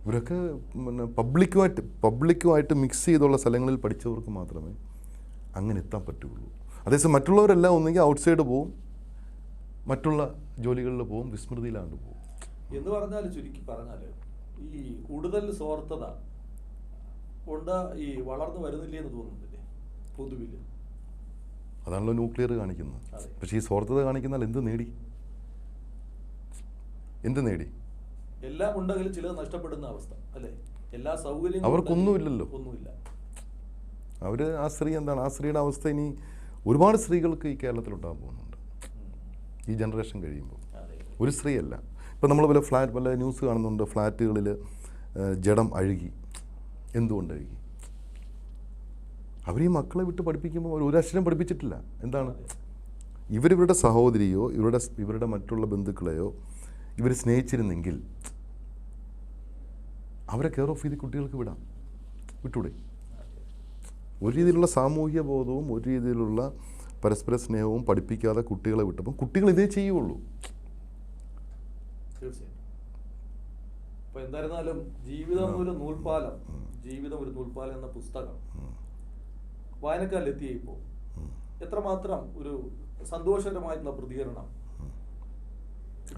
ഇവരൊക്കെ പിന്നെ പബ്ലിക്കുമായിട്ട് മിക്സ് ചെയ്തുള്ള സ്ഥലങ്ങളിൽ പഠിച്ചവർക്ക് മാത്രമേ അങ്ങനെ എത്താൻ പറ്റുള്ളൂ. അതേസമയം മറ്റുള്ളവരെല്ലാം ഒന്നെങ്കിൽ ഔട്ട്സൈഡ് പോവും, മറ്റുള്ള ജോലികളിൽ പോവും, വിസ്മൃതിയിലാണ്ട് പോവും. എന്ന് പറഞ്ഞാൽ, ചുരുക്കി പറഞ്ഞാൽ, ഈ കൂടുതൽ സ്വാർത്ഥത കൊണ്ട് ഈ വളർന്നു വരുന്നില്ലേ എന്ന് തോന്നുന്നില്ലേ പൊതുവിൽ? അതാണല്ലോ ന്യൂക്ലിയർ കാണിക്കുന്നത്. പക്ഷേ ഈ സ്വാർത്ഥത കാണിക്കുന്നാൽ എന്ത് നേടി? എല്ലാം ഉണ്ടെങ്കിലും ചിലത് നഷ്ടപ്പെടുന്ന അവസ്ഥ അല്ലേ? എല്ലാ സൗകര്യങ്ങളും അവർക്കൊന്നുമില്ലല്ലോ. ഒന്നുമില്ല. അവർ ആ സ്ത്രീ എന്താണ്? ആ സ്ത്രീയുടെ അവസ്ഥ ഇനി ഒരുപാട് സ്ത്രീകൾക്ക് ഈ കേരളത്തിലുണ്ടാകാൻ പോകുന്നുണ്ട് ഈ ജനറേഷൻ കഴിയുമ്പോൾ. ഒരു സ്ത്രീയല്ല. ഇപ്പം നമ്മൾ പല ന്യൂസ് കാണുന്നുണ്ട്, ഫ്ലാറ്റുകളിൽ ജഡം അഴുകി. എന്തുകൊണ്ട് അഴുകി? അവർ ഈ മക്കളെ വിട്ട് പഠിപ്പിക്കുമ്പോൾ അവർ ഒരു അക്ഷരം പഠിപ്പിച്ചിട്ടില്ല. എന്താണ്? ഇവരുടെ സഹോദരിയോ ഇവരുടെ മറ്റുള്ള ബന്ധുക്കളെയോ ഇവർ സ്നേഹിച്ചിരുന്നെങ്കിൽ അവരെ കെയർ ഓഫ് ചെയ്ത് കുട്ടികൾക്ക് വിട്ടൂടെ? ഒരു രീതിയിലുള്ള സാമൂഹ്യ ബോധവും ഒരു രീതിയിലുള്ള പരസ്പര സ്നേഹവും പഠിപ്പിക്കാതെ കുട്ടികളെ വിട്ടപ്പം കുട്ടികൾ ഇതേ ചെയ്യുള്ളൂ. തീർച്ചയായും. അപ്പോൾ എന്തായിരുന്നാലും ജീവിതം ഒരു നൂൽപ്പാലം എന്ന പുസ്തകം വായനക്കാരിലെത്തിയ ഇപ്പോൾ എത്രമാത്രം ഒരു സന്തോഷകരമായിട്ടുള്ള പ്രതികരണം?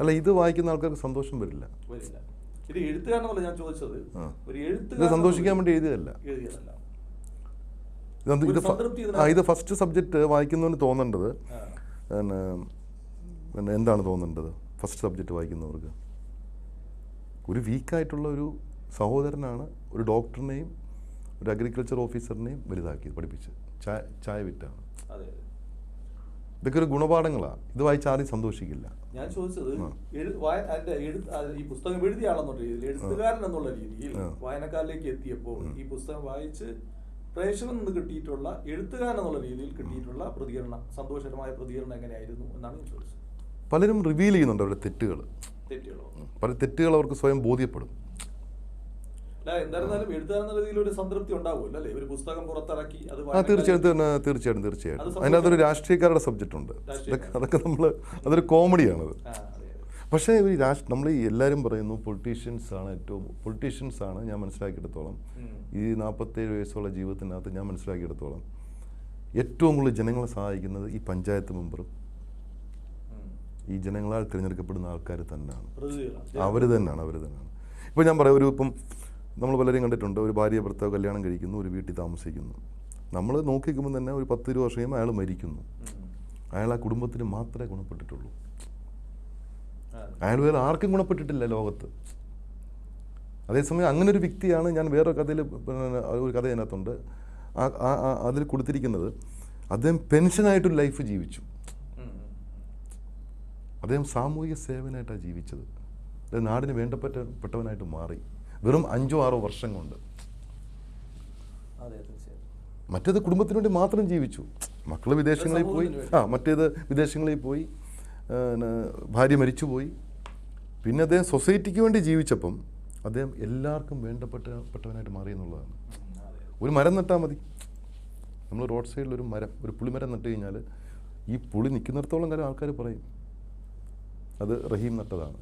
അല്ല, ഇത് വായിക്കുന്ന ആൾക്കാർക്ക് സന്തോഷം വരില്ല. ഇത് എഴുത്തുകാരനല്ല ഞാൻ ചോദിച്ചത്. ഒരു ഇത് സന്തോഷിക്കാൻ വേണ്ടി എഴുതിയതല്ല. ഇത് ഫസ്റ്റ് സബ്ജക്റ്റ് വായിക്കുന്നവന് തോന്നേണ്ടത് പിന്നെ എന്താണ് തോന്നേണ്ടത്? ഫസ്റ്റ് സബ്ജക്റ്റ് വായിക്കുന്നവർക്ക് ഒരു വീക്കായിട്ടുള്ള ഒരു സഹോദരനാണ് ഒരു ഡോക്ടറിനെയും ഒരു അഗ്രികൾച്ചർ ഓഫീസറിനെയും വലുതാക്കി പഠിപ്പിച്ച് ചായ വിറ്റാണ്. ഇതൊക്കെ ഒരു ഗുണപാഠങ്ങളാണ്. ഇത് വായിച്ച് ആരും സന്തോഷിക്കില്ല. ഞാൻ ചോദിച്ചത് ഈ പുസ്തകം എഴുതിയ ആളെന്നുള്ള രീതിയിൽ, എഴുത്തുകാരൻ എന്നുള്ള രീതിയിൽ വായനക്കാരിലേക്ക് എത്തിയപ്പോൾ ഈ പുസ്തകം വായിച്ച് പ്രേക്ഷകൻ നിന്ന് കിട്ടിയിട്ടുള്ള, എഴുത്തുകാരൻ എന്നുള്ള രീതിയിൽ കിട്ടിയിട്ടുള്ള പ്രതികരണം, സന്തോഷകരമായ പ്രതികരണം എങ്ങനെയായിരുന്നു എന്നാണ് ഞാൻ ചോദിച്ചത്. പലരും റിവീൽ ചെയ്യുന്നുണ്ട് അവരുടെ തെറ്റുകളോ പല തെറ്റുകൾ അവർക്ക് സ്വയം ബോധ്യപ്പെടും. എന്തായിരുന്നാലും എഴുത്തുകാരൻ എന്ന രീതിയിൽ ഒരു സംതൃപ്തി ഉണ്ടാവുമല്ലോ അല്ലേ? ഒരു പുസ്തകം പുറത്തിറക്കി അത് തീർച്ചയായിട്ടും അതിനകത്തൊരു രാഷ്ട്രീയക്കാരുടെ സബ്ജക്റ്റ് ഉണ്ട്. അതൊക്കെ അതൊരു കോമഡിയാണത്. പക്ഷേ നമ്മൾ എല്ലാവരും പറയുന്നു പൊളിറ്റീഷ്യൻസ് ആണ്. ഞാൻ മനസ്സിലാക്കിയെടുത്തോളം ഈ 47 വയസ്സുള്ള ജീവിതത്തിനകത്ത് ഞാൻ മനസ്സിലാക്കിയെടുത്തോളം ഏറ്റവും കൂടുതൽ ജനങ്ങളെ സഹായിക്കുന്നത് ഈ പഞ്ചായത്ത് മെമ്പറും ഈ ജനങ്ങളാൽ തിരഞ്ഞെടുക്കപ്പെടുന്ന ആൾക്കാർ തന്നെയാണ്. അവർ തന്നെയാണ്. ഇപ്പോൾ ഞാൻ പറയാം, ഇപ്പം നമ്മൾ പലരെയും കണ്ടിട്ടുണ്ട്, ഒരു ഭാര്യ ഭർത്താവ് കല്യാണം കഴിക്കുന്നു, ഒരു വീട്ടിൽ താമസിക്കുന്നു. നമ്മൾ നോക്കിക്കുമ്പോൾ തന്നെ ഒരു 10-20 വർഷം കഴിയുമ്പോൾ അയാൾ മരിക്കുന്നു. അയാൾ ആ കുടുംബത്തിന് മാത്രമേ ഗുണപ്പെട്ടിട്ടുള്ളൂ. അയാൾ വേറെ ആർക്കും ഗുണപ്പെട്ടിട്ടില്ല ലോകത്ത്. അതേസമയം അങ്ങനെ ഒരു വ്യക്തിയാണ് ഞാൻ വേറൊരു കഥയിൽ ഒരു കഥ അതിനകത്തുണ്ട്. അതിൽ കൊടുത്തിരിക്കുന്നത് അദ്ദേഹം പെൻഷനായിട്ടൊരു ലൈഫ് ജീവിച്ചു. അദ്ദേഹം സാമൂഹിക സേവനമായിട്ടാണ് ജീവിച്ചത്. നാടിന് വേണ്ടപ്പെട്ടവനായിട്ട് മാറി വെറും 5-6 വർഷം കൊണ്ട്. മറ്റേത് കുടുംബത്തിന് വേണ്ടി മാത്രം ജീവിച്ചു. മക്കൾ വിദേശങ്ങളിൽ പോയി, മറ്റേത് വിദേശങ്ങളിൽ പോയി, ഭാര്യ മരിച്ചുപോയി. പിന്നെ അദ്ദേഹം സൊസൈറ്റിക്ക് വേണ്ടി ജീവിച്ചപ്പം അദ്ദേഹം എല്ലാവർക്കും വേണ്ടപ്പെട്ടവനായിട്ട് മാറി എന്നുള്ളതാണ്. ഒരു മരം നട്ടാൽ മതി. നമ്മൾ റോഡ് സൈഡിൽ ഒരു പുളിമരം നട്ട് കഴിഞ്ഞാൽ ഈ പുളി നിൽക്കുന്നിടത്തോളം കാലം ആൾക്കാർ പറയും അത് റഹീം നട്ടതാണ്.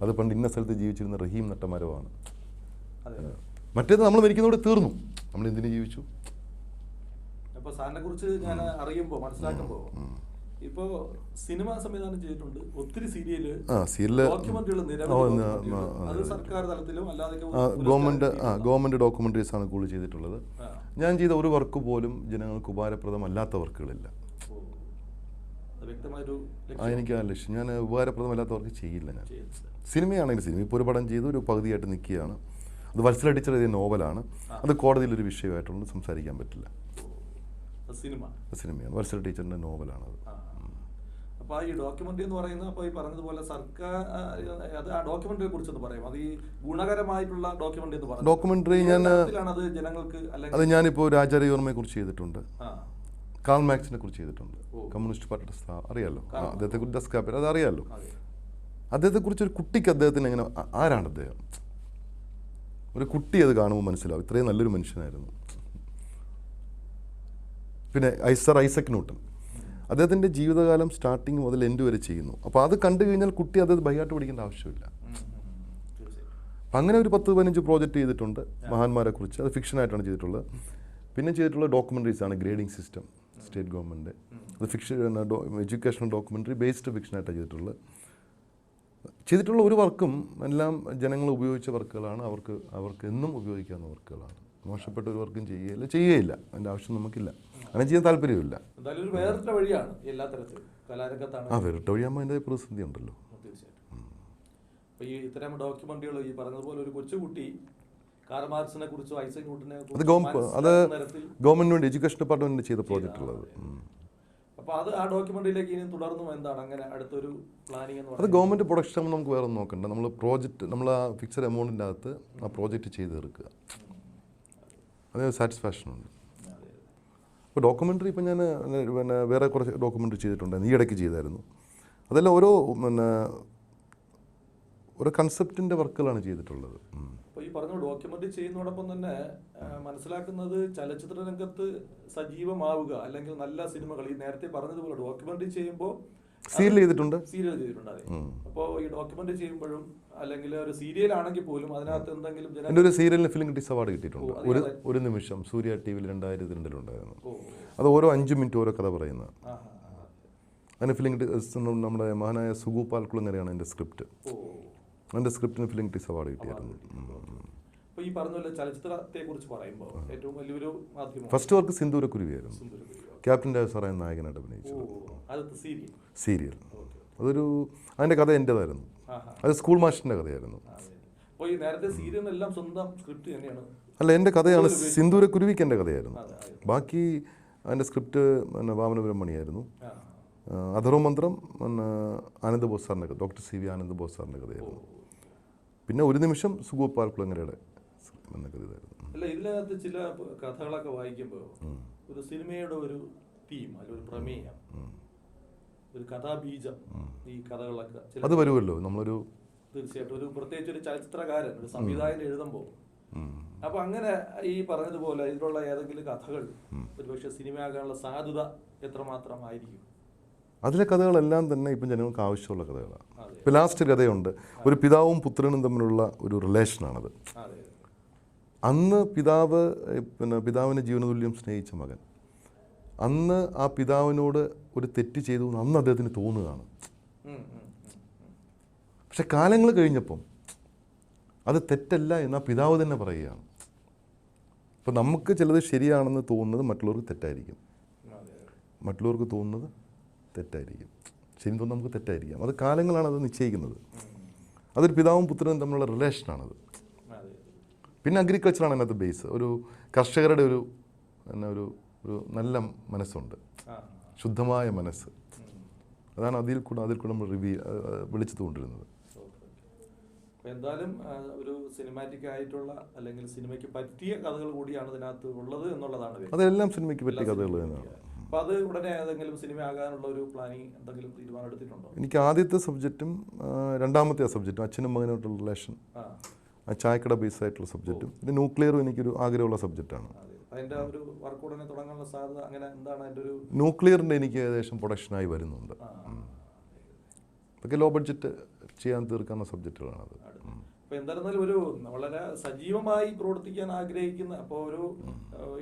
അത് പണ്ട് ഇന്ന സ്ഥലത്ത് ജീവിച്ചിരുന്ന റഹീം നട്ട മരമാണ്. മറ്റേത് നമ്മൾ മരിക്കുന്നതോടെ തീർന്നു. നമ്മൾ എന്തിനു ജീവിച്ചു? അപ്പോൾ സാറിനെ കുറിച്ച് ഞാൻ അറിയുമ്പോൾ മനസ്സിലാക്കുമ്പോൾ ഇപ്പോൾ സിനിമ സംവിധാനം ചെയ്തിട്ടുണ്ട്, ഒത്തിരി സീരിയല് ഡോക്യുമെന്ററികൾ നിരവധി, അത് സർക്കാർ തലത്തിലും അല്ലാതെ ഗവൺമെന്റ് ഡോക്യുമെന്ററീസ് ആണ് കൂടുതൽ ചെയ്തിട്ടുള്ളത്. ഞാൻ ചെയ്ത ഒരു വർക്ക് പോലും ജനങ്ങൾക്ക് ഉപകാരപ്രദമല്ലാത്ത വർക്കുകളില്ല. വ്യക്തമായൊരു എനിക്ക് ആ ലക്ഷ്യം. ഞാൻ ഉപകാരപ്രദമല്ലാത്തവർക്ക് ചെയ്യില്ല. ഞാൻ സിനിമയാണെങ്കിൽ സിനിമ ഇപ്പോൾ ഒരു പടം ചെയ്ത് ഒരു പകുതിയായിട്ട് നിൽക്കുകയാണ്. അത് വത്സല ടീച്ചർ എഴുതിയ നോവലാണ്. അത് കോടതിയിലൊരു വിഷയമായിട്ടുള്ള സംസാരിക്കാൻ പറ്റില്ല. സിനിമയാണ്, വത്സല ടീച്ചറിൻ്റെ നോവലാണത്. അപ്പോൾ ഈ ഡോക്യുമെന്ററി എന്ന് പറയുന്നത്, അപ്പോൾ ഈ പറഞ്ഞതുപോലെ സർക്കാർ അത് ആ ഡോക്യുമെന്ററിയെ കുറിച്ചൊന്ന് പറയാം. അത് ഈ ഗുണകരമായിട്ടുള്ള ഡോക്യുമെന്ററി എന്ന് പറയുന്നത് ഡോക്യുമെന്ററി ഞാൻ അത് ജനങ്ങൾക്ക് അത് ഞാനിപ്പോൾ രാജാരവിവർമ്മയെ കുറിച്ച് ചെയ്തിട്ടുണ്ട്, കാൾ മാർക്സിനെ കുറിച്ച് ചെയ്തിട്ടുണ്ട്. കമ്മ്യൂണിസ്റ്റ് പാർട്ടിയുടെ അറിയാമല്ലോ, അദ്ദേഹത്തെക്കുറിച്ച് ഡെസ്കാപ്പർ അത് അറിയാമല്ലോ. അദ്ദേഹത്തെക്കുറിച്ച് ഒരു കുട്ടിക്ക് അദ്ദേഹത്തിന് എങ്ങനെ, ആരാണ് അദ്ദേഹം, ഒരു കുട്ടി അത് കാണുമ്പോൾ മനസ്സിലാവും ഇത്രയും നല്ലൊരു മനുഷ്യനായിരുന്നു. പിന്നെ സർ ഐസക് ന്യൂട്ടൺ, അദ്ദേഹത്തിൻ്റെ ജീവിതകാലം സ്റ്റാർട്ടിങ് മുതൽ എൻഡ് വരെ ചെയ്യുന്നു. അപ്പോൾ അത് കണ്ടു കഴിഞ്ഞാൽ കുട്ടി അത് ബൈഹാർട്ട് പഠിക്കേണ്ട ആവശ്യമില്ല. അപ്പം അങ്ങനെ ഒരു 10-15 പ്രോജക്റ്റ് ചെയ്തിട്ടുണ്ട് മഹാന്മാരെ കുറിച്ച്. അത് ഫിക്ഷനായിട്ടാണ് ചെയ്തിട്ടുള്ളത്. പിന്നെ ചെയ്തിട്ടുള്ള ഡോക്യുമെൻ്ററീസാണ് ഗ്രേഡിംഗ് സിസ്റ്റം സ്റ്റേറ്റ് ഗവൺമെൻറ്. അത് ഫിക്ഷൻ എഡ്യൂക്കേഷണൽ ഡോക്യുമെൻ്ററി ബേസ്ഡ് ഫിക്ഷനായിട്ടാണ് ചെയ്തിട്ടുള്ള ഒരു വർക്കും എല്ലാം ജനങ്ങൾ ഉപയോഗിച്ച വർക്കുകളാണ്. അവർക്ക് എന്നും ഉപയോഗിക്കാവുന്ന വർക്കുകളാണ്. മോശപ്പെട്ട ഒരു വർക്കും ചെയ്യുകയില്ല. അതിൻ്റെ ആവശ്യം നമുക്കില്ല. അങ്ങനെ ചെയ്യാൻ താല്പര്യമില്ല. വേറിട്ട വഴിയാണ് എല്ലാ തരത്തിലും കലാരംഗത്താണ്. വേറിട്ട വഴിയാകുമ്പോൾ അതിൻ്റെ പ്രതിസന്ധി ഉണ്ടല്ലോ. തീർച്ചയായിട്ടും. ഈ ഇത്തരം ഡോക്യുമെന്ററികൾ ഈ പറഞ്ഞതുപോലെ ഒരു കൊച്ചുകുട്ടി കാൾ മാർക്സിനെ കുറിച്ചോ ഐസക് ന്യൂട്ടനെ അത് ഗവൺമെന്റ് എഡ്യൂക്കേഷൻ ഡിപ്പാർട്ട്മെന്റ് ചെയ്ത പ്രോജക്റ്റ് ഉള്ളത്. അപ്പോൾ അത് ആ ഡോക്യുമെന്ററിയിലേക്ക് ഇനി തുടർന്നും എന്താണ് അങ്ങനെ അടുത്തൊരു പ്ലാനിങ് എന്ന് പറയുന്നത്? അത് ഗവൺമെന്റ് പ്രൊഡക്ഷൻ നമുക്ക് വേറെ ഒന്നും നോക്കണ്ട. നമ്മൾ ആ ഫിക്സഡ് എമൗണ്ടിൻ്റെ അകത്ത് ആ പ്രോജക്റ്റ് ചെയ്ത് തീർക്കുക. അതിന് സാറ്റിസ്ഫാക്ഷൻ ഉണ്ട്. ഇപ്പോൾ ഡോക്യുമെൻ്ററി ഇപ്പം ഞാൻ വേറെ കുറച്ച് ഡോക്യുമെൻ്ററി ചെയ്തിട്ടുണ്ട്, ഈ ഇടയ്ക്ക് ചെയ്തായിരുന്നു. അതെല്ലാം ഓരോ കൺസെപ്റ്റിൻ്റെ വർക്കുകളാണ് ചെയ്തിട്ടുള്ളത്. അപ്പോൾ ഈ പറഞ്ഞ ഡോക്യുമെൻ്ററി ചെയ്യുന്നതോടൊപ്പം തന്നെ മനസ്സിലാക്കുന്നത് ചലച്ചിത്ര രംഗത്ത് സജീവമാവുക, അല്ലെങ്കിൽ നല്ല സിനിമകൾ ഈ നേരത്തെ പറഞ്ഞതുപോലെ ഡോക്യുമെൻ്ററി ചെയ്യുമ്പോൾ സീരിയൽ ചെയ്തിട്ടുണ്ട്. അതെ. അപ്പോൾ ഈ ഡോക്യുമെൻ്ററി ചെയ്യുമ്പോഴും അല്ലെങ്കിൽ ഒരു സീരിയൽ ആണെങ്കിൽ പോലും അതിനകത്ത് എന്തെങ്കിലും എൻ്റെ ഒരു സീരിയലിന് ഫിലിം ക്രിറ്റിക്സ് അവാർഡ് കിട്ടിയിട്ടുണ്ട്. ഒരു നിമിഷം സൂര്യ TV 2002 അത് ഓരോ 5 മിനിറ്റ് ഓരോ കഥ പറയുന്നത്. അതിന് ഫിലിം ക്രിറ്റിക്സ് നമ്മുടെ മഹാനായ സുഗു പാൽക്കുളങ്ങരയാണ് എൻ്റെ സ്ക്രിപ്റ്റ്. എൻ്റെ സ്ക്രിപ്റ്റിന് ഫിലിം ക്രിറ്റിക്സ് അവാർഡ് കിട്ടിയായിരുന്നു. അപ്പോൾ ഈ പറഞ്ഞ പോലെ ചലച്ചിത്രത്തെ കുറിച്ച് പറയുമ്പോൾ ഏറ്റവും വലിയൊരു മാധ്യമം ഫസ്റ്റ് വർക്ക് സിന്ദൂരക്കുരുവിയായിരുന്നു. ക്യാപ്റ്റൻ രാജസാറായ നായകനായിട്ട് അഭിനയിച്ചു സീരിയൽ. അതിൻ്റെ കഥ എൻ്റെതായിരുന്നു. അത് സ്കൂൾ മാസ്റ്ററിൻ്റെ കഥയായിരുന്നു. അല്ല, എൻ്റെ കഥയാണ്. സിന്ദൂരക്കുരുവിക്ക് എൻ്റെ കഥയായിരുന്നു. ബാക്കി അതിൻ്റെ സ്ക്രിപ്റ്റ് വാമനപുരം മണിയായിരുന്നു. അധർവമന്ത്രം ആനന്ദ് ബോസ് സാറിൻ്റെ ഡോക്ടർ CV ആനന്ദ് ബോസ് സാറിൻ്റെ കഥയായിരുന്നു. പിന്നെ ഒരു നിമിഷം സുഗു പാൽക്കുളങ്ങരയുടെ എന്ന കഥയായിരുന്നു. അല്ല, ഇതിനകത്ത് ചില കഥകളൊക്കെ വായിക്കുമ്പോൾ ഒരു സിനിമയുടെ ഒരു തീം അല്ലെങ്കിൽ ഒരു പ്രമേയം, ഒരു കഥാബീജം, ഈ കഥകളൊക്കെ അത് വരുമല്ലോ. നമ്മളൊരു തീർച്ചയായിട്ടും ഒരു പ്രത്യേകിച്ച് ഒരു ചലച്ചിത്രകാരൻ, ഒരു സംവിധായകൻ എഴുതുമ്പോൾ, അപ്പൊ അങ്ങനെ ഈ പറഞ്ഞതുപോലെ ഇതിലുള്ള ഏതെങ്കിലും കഥകൾ ഒരുപക്ഷെ സിനിമയാകാനുള്ള സാധ്യത എത്രമാത്രമായിരിക്കും? അതിലെ കഥകളെല്ലാം തന്നെ ഇപ്പം ജനങ്ങൾക്ക് ആവശ്യമുള്ള കഥകളാണ്. ഇപ്പം ലാസ്റ്റ് കഥയുണ്ട്, ഒരു പിതാവും പുത്രനും തമ്മിലുള്ള ഒരു റിലേഷനാണത്. അന്ന് പിതാവിനെ ജീവനതുല്യം സ്നേഹിച്ച മകൻ അന്ന് ആ പിതാവിനോട് ഒരു തെറ്റ് ചെയ്തു അന്ന് അദ്ദേഹത്തിന് തോന്നുകയാണ്. പക്ഷെ കാലങ്ങൾ കഴിഞ്ഞപ്പം അത് തെറ്റല്ല എന്ന് ആ പിതാവ് തന്നെ പറയുകയാണ്. അപ്പം നമുക്ക് ചിലത് ശരിയാണെന്ന് തോന്നുന്നത് മറ്റുള്ളവർക്ക് തെറ്റായിരിക്കും, മറ്റുള്ളവർക്ക് തോന്നുന്നത് തെറ്റായിരിക്കും, ശരി തോന്നുന്നത് നമുക്ക് തെറ്റായിരിക്കാം. അത് കാലങ്ങളാണ് അത് നിശ്ചയിക്കുന്നത്. അതൊരു പിതാവും പുത്രനും തമ്മിലുള്ള റിലേഷനാണത്. പിന്നെ അഗ്രികൾച്ചറാണ് അതിനകത്ത് ബേസ്. ഒരു കർഷകരുടെ ഒരു നല്ല മനസ്സുണ്ട്, ശുദ്ധമായ മനസ്സ്. അതാണ് അതിൽ കൂടെ നമ്മൾ വിളിച്ചതുകൊണ്ടിരുന്നത്. എന്തായാലും ഒരു സിനിമാറ്റിക് ആയിട്ടുള്ള അല്ലെങ്കിൽ സിനിമയ്ക്ക് പറ്റിയ കഥകൾ കൂടിയാണ് ഇതിനകത്ത് ഉള്ളത് എന്നുള്ളതാണ്. അതെല്ലാം സിനിമയ്ക്ക് പറ്റിയ കഥകൾ തന്നെയാണ്. അപ്പോൾ അത് ഉടനെ ഏതെങ്കിലും സിനിമ ആകാനുള്ള ഒരു പ്ലാനിങ് എന്തെങ്കിലും തീരുമാനം എടുത്തിട്ടുണ്ടോ? എനിക്ക് ആദ്യത്തെ സബ്ജക്റ്റും രണ്ടാമത്തെ സബ്ജക്റ്റും അച്ഛനും മകനായിട്ടുള്ള റിലേഷൻ, ചായക്കട ബേസ് ആയിട്ടുള്ള സബ്ജക്റ്റും, പിന്നെ ന്യൂക്ലിയറും എനിക്കൊരു ആഗ്രഹമുള്ള സബ്ജക്റ്റാണ്. അതിൻ്റെ ഒരു വർക്ക് ഉടനെ തുടങ്ങാനുള്ള സാധ്യത അങ്ങനെ എന്താണ്? അതിൻ്റെ ഒരു ന്യൂക്ലിയറിൻ്റെ എനിക്ക് ഏകദേശം പ്രൊഡക്ഷനായി വരുന്നുണ്ട്. അതൊക്കെ ലോ ബഡ്ജറ്റ് ചെയ്യാൻ തീർക്കാവുന്ന സബ്ജക്റ്റുകളാണത്. അപ്പോൾ എന്തായിരുന്നാലും ഒരു വളരെ സജീവമായി പ്രവർത്തിക്കാൻ ആഗ്രഹിക്കുന്ന, അപ്പോൾ ഒരു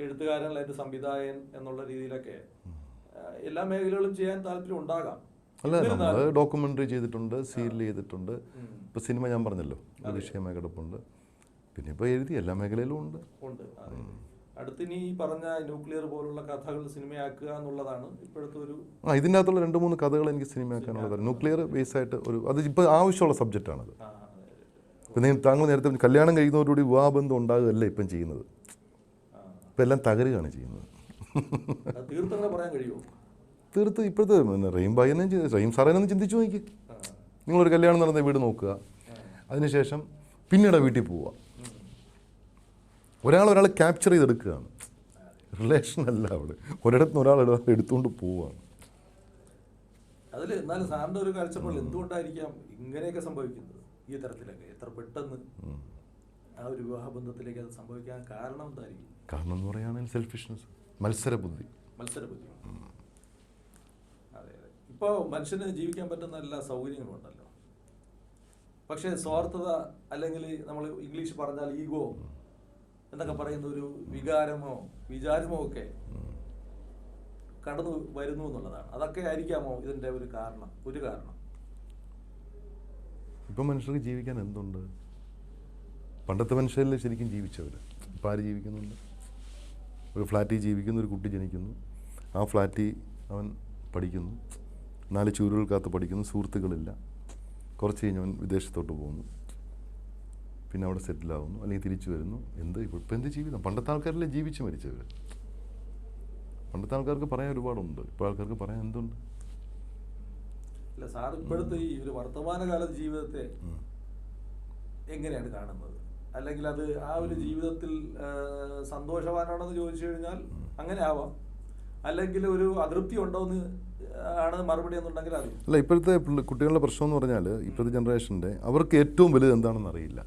എഴുത്തുകാരൻ അല്ലെങ്കിൽ സംവിധായകൻ എന്നുള്ള രീതിയിലൊക്കെ എല്ലാ മേഖലകളും ചെയ്യാൻ താല്പര്യം ഉണ്ടാകാം. അല്ല, നമ്മൾ ഡോക്യുമെൻ്ററി ചെയ്തിട്ടുണ്ട്, സീരിയൽ ചെയ്തിട്ടുണ്ട്, ഇപ്പോൾ സിനിമ ഞാൻ പറഞ്ഞല്ലോ ഒരു വിഷയമായി കിടപ്പുണ്ട്, പിന്നെ ഇപ്പോൾ എഴുതി എല്ലാ മേഖലയിലും ഉണ്ട്. അടുത്തിനി ഈ പറഞ്ഞ ന്യൂക്ലിയർ പോലുള്ള കഥകൾ സിനിമയാക്കുക എന്നുള്ളതാണ് ഇപ്പോഴത്തെ ഒരു ഇതിൻ്റെ അകത്തുള്ള 2-3 കഥകൾ എനിക്ക് സിനിമയാക്കാനുള്ളതാണ്. ന്യൂക്ലിയർ ബേസ് ആയിട്ട് അത് ഇപ്പോൾ ആവശ്യമുള്ള സബ്ജക്റ്റാണത്. ഇപ്പം താങ്കൾ നേരത്തെ കല്യാണം കഴിയുന്നതോടുകൂടി വിവാഹബന്ധം ഉണ്ടാകുകയല്ല ഇപ്പം ചെയ്യുന്നത്. ഇപ്പം എല്ലാം തകരുകയാണ് ചെയ്യുന്നത്. പറയാൻ കഴിയുമോ? തീർത്ത് ഇപ്പോഴത്തെ റഹീം സാറേനൊന്ന് ചിന്തിച്ചു നോക്കി. നിങ്ങളൊരു കല്യാണം നടന്ന വീട് നോക്കുക, അതിനുശേഷം പിന്നീട് വീട്ടിൽ പോവുക. ഒരാളെ ക്യാപ്ചർ ചെയ്തെടുക്കുകയാണ്. റിലേഷൻ അല്ല, അവിടെ ഒരിടത്തുനിന്ന് ഒരാൾ എടുത്തുകൊണ്ട് പോവുകയാണ്. അതിൽ എന്നാലും സാറിൻ്റെ ഒരു കാഴ്ചപ്പാടിൽ എന്തുകൊണ്ടായിരിക്കാം ഇങ്ങനെയൊക്കെ സംഭവിക്കുന്നത്? ഈ തരത്തിലൊക്കെ എത്ര പെട്ടെന്ന് ആ ഒരു വിവാഹബന്ധത്തിലേക്ക് അത് സംഭവിക്കാൻ കാരണം എന്തായിരിക്കും? കാരണം എന്ന് പറയുകയാണെങ്കിൽ സെൽഫിഷ്നെസ്, മത്സരബുദ്ധി. അതെ അതെ. ഇപ്പോൾ മനുഷ്യന് ജീവിക്കാൻ പറ്റുന്ന എല്ലാ സൗകര്യങ്ങളും ഉണ്ടല്ലോ. പക്ഷേ സ്വാർത്ഥത, അല്ലെങ്കിൽ നമ്മൾ ഇംഗ്ലീഷ് പറഞ്ഞാൽ ഈഗോ എന്നൊക്കെ പറയുന്ന ഒരു വികാരമോ വിചാരമോ ഒക്കെ കടന്നു വരുന്നു എന്നുള്ളതാണ്. അതൊക്കെ ആയിരിക്കാമോ ഇതിൻ്റെ ഒരു കാരണം? ഇപ്പം മനുഷ്യർക്ക് ജീവിക്കാൻ എന്തുണ്ട്? പണ്ടത്തെ മനുഷ്യരല്ലേ ശരിക്കും ജീവിച്ചവർ. ഇപ്പം ആര് ജീവിക്കുന്നുണ്ട്? ഒരു ഫ്ലാറ്റിൽ ജീവിക്കുന്ന ഒരു കുട്ടി ജനിക്കുന്നു, ആ ഫ്ലാറ്റിൽ അവൻ പഠിക്കുന്നു, 4 ചുവരുകൾക്കകത്ത് പഠിക്കുന്നു, സുഹൃത്തുക്കളില്ല. കുറച്ച് കഴിഞ്ഞ് അവൻ വിദേശത്തോട്ട് പോകുന്നു, പിന്നെ അവിടെ സെറ്റിലാവുന്നു, അല്ലെങ്കിൽ തിരിച്ചു വരുന്നു. ഇപ്പം എന്ത് ജീവിതം? പണ്ടത്തെ ആൾക്കാരല്ലേ ജീവിച്ച് മരിച്ചവർ. പണ്ടത്തെ ആൾക്കാർക്ക് പറയാൻ ഒരുപാടുണ്ട്, ഇപ്പോൾ ആൾക്കാർക്ക് പറയാൻ എന്തുണ്ട്? അല്ല സാർ, ഇപ്പോഴത്തെ ഈ ഒരു വർത്തമാനകാല ജീവിതത്തെ എങ്ങനെയാണ് കാണുന്നത്? അല്ലെങ്കിൽ അത് ആ ഒരു ജീവിതത്തിൽ സന്തോഷവാനാണെന്ന് ചോദിച്ചു കഴിഞ്ഞാൽ അങ്ങനെ ആവാം, അല്ലെങ്കിൽ ഒരു അതൃപ്തി ഉണ്ടോയെന്ന് ആണ് മറുപടി എന്നുണ്ടെങ്കിൽ അത് അല്ല. ഇപ്പോഴത്തെ കുട്ടികളുടെ പ്രശ്നം എന്ന് പറഞ്ഞാൽ ഇപ്പോഴത്തെ ജനറേഷൻ്റെ അവർക്ക് ഏറ്റവും വലുത് എന്താണെന്ന് അറിയില്ല.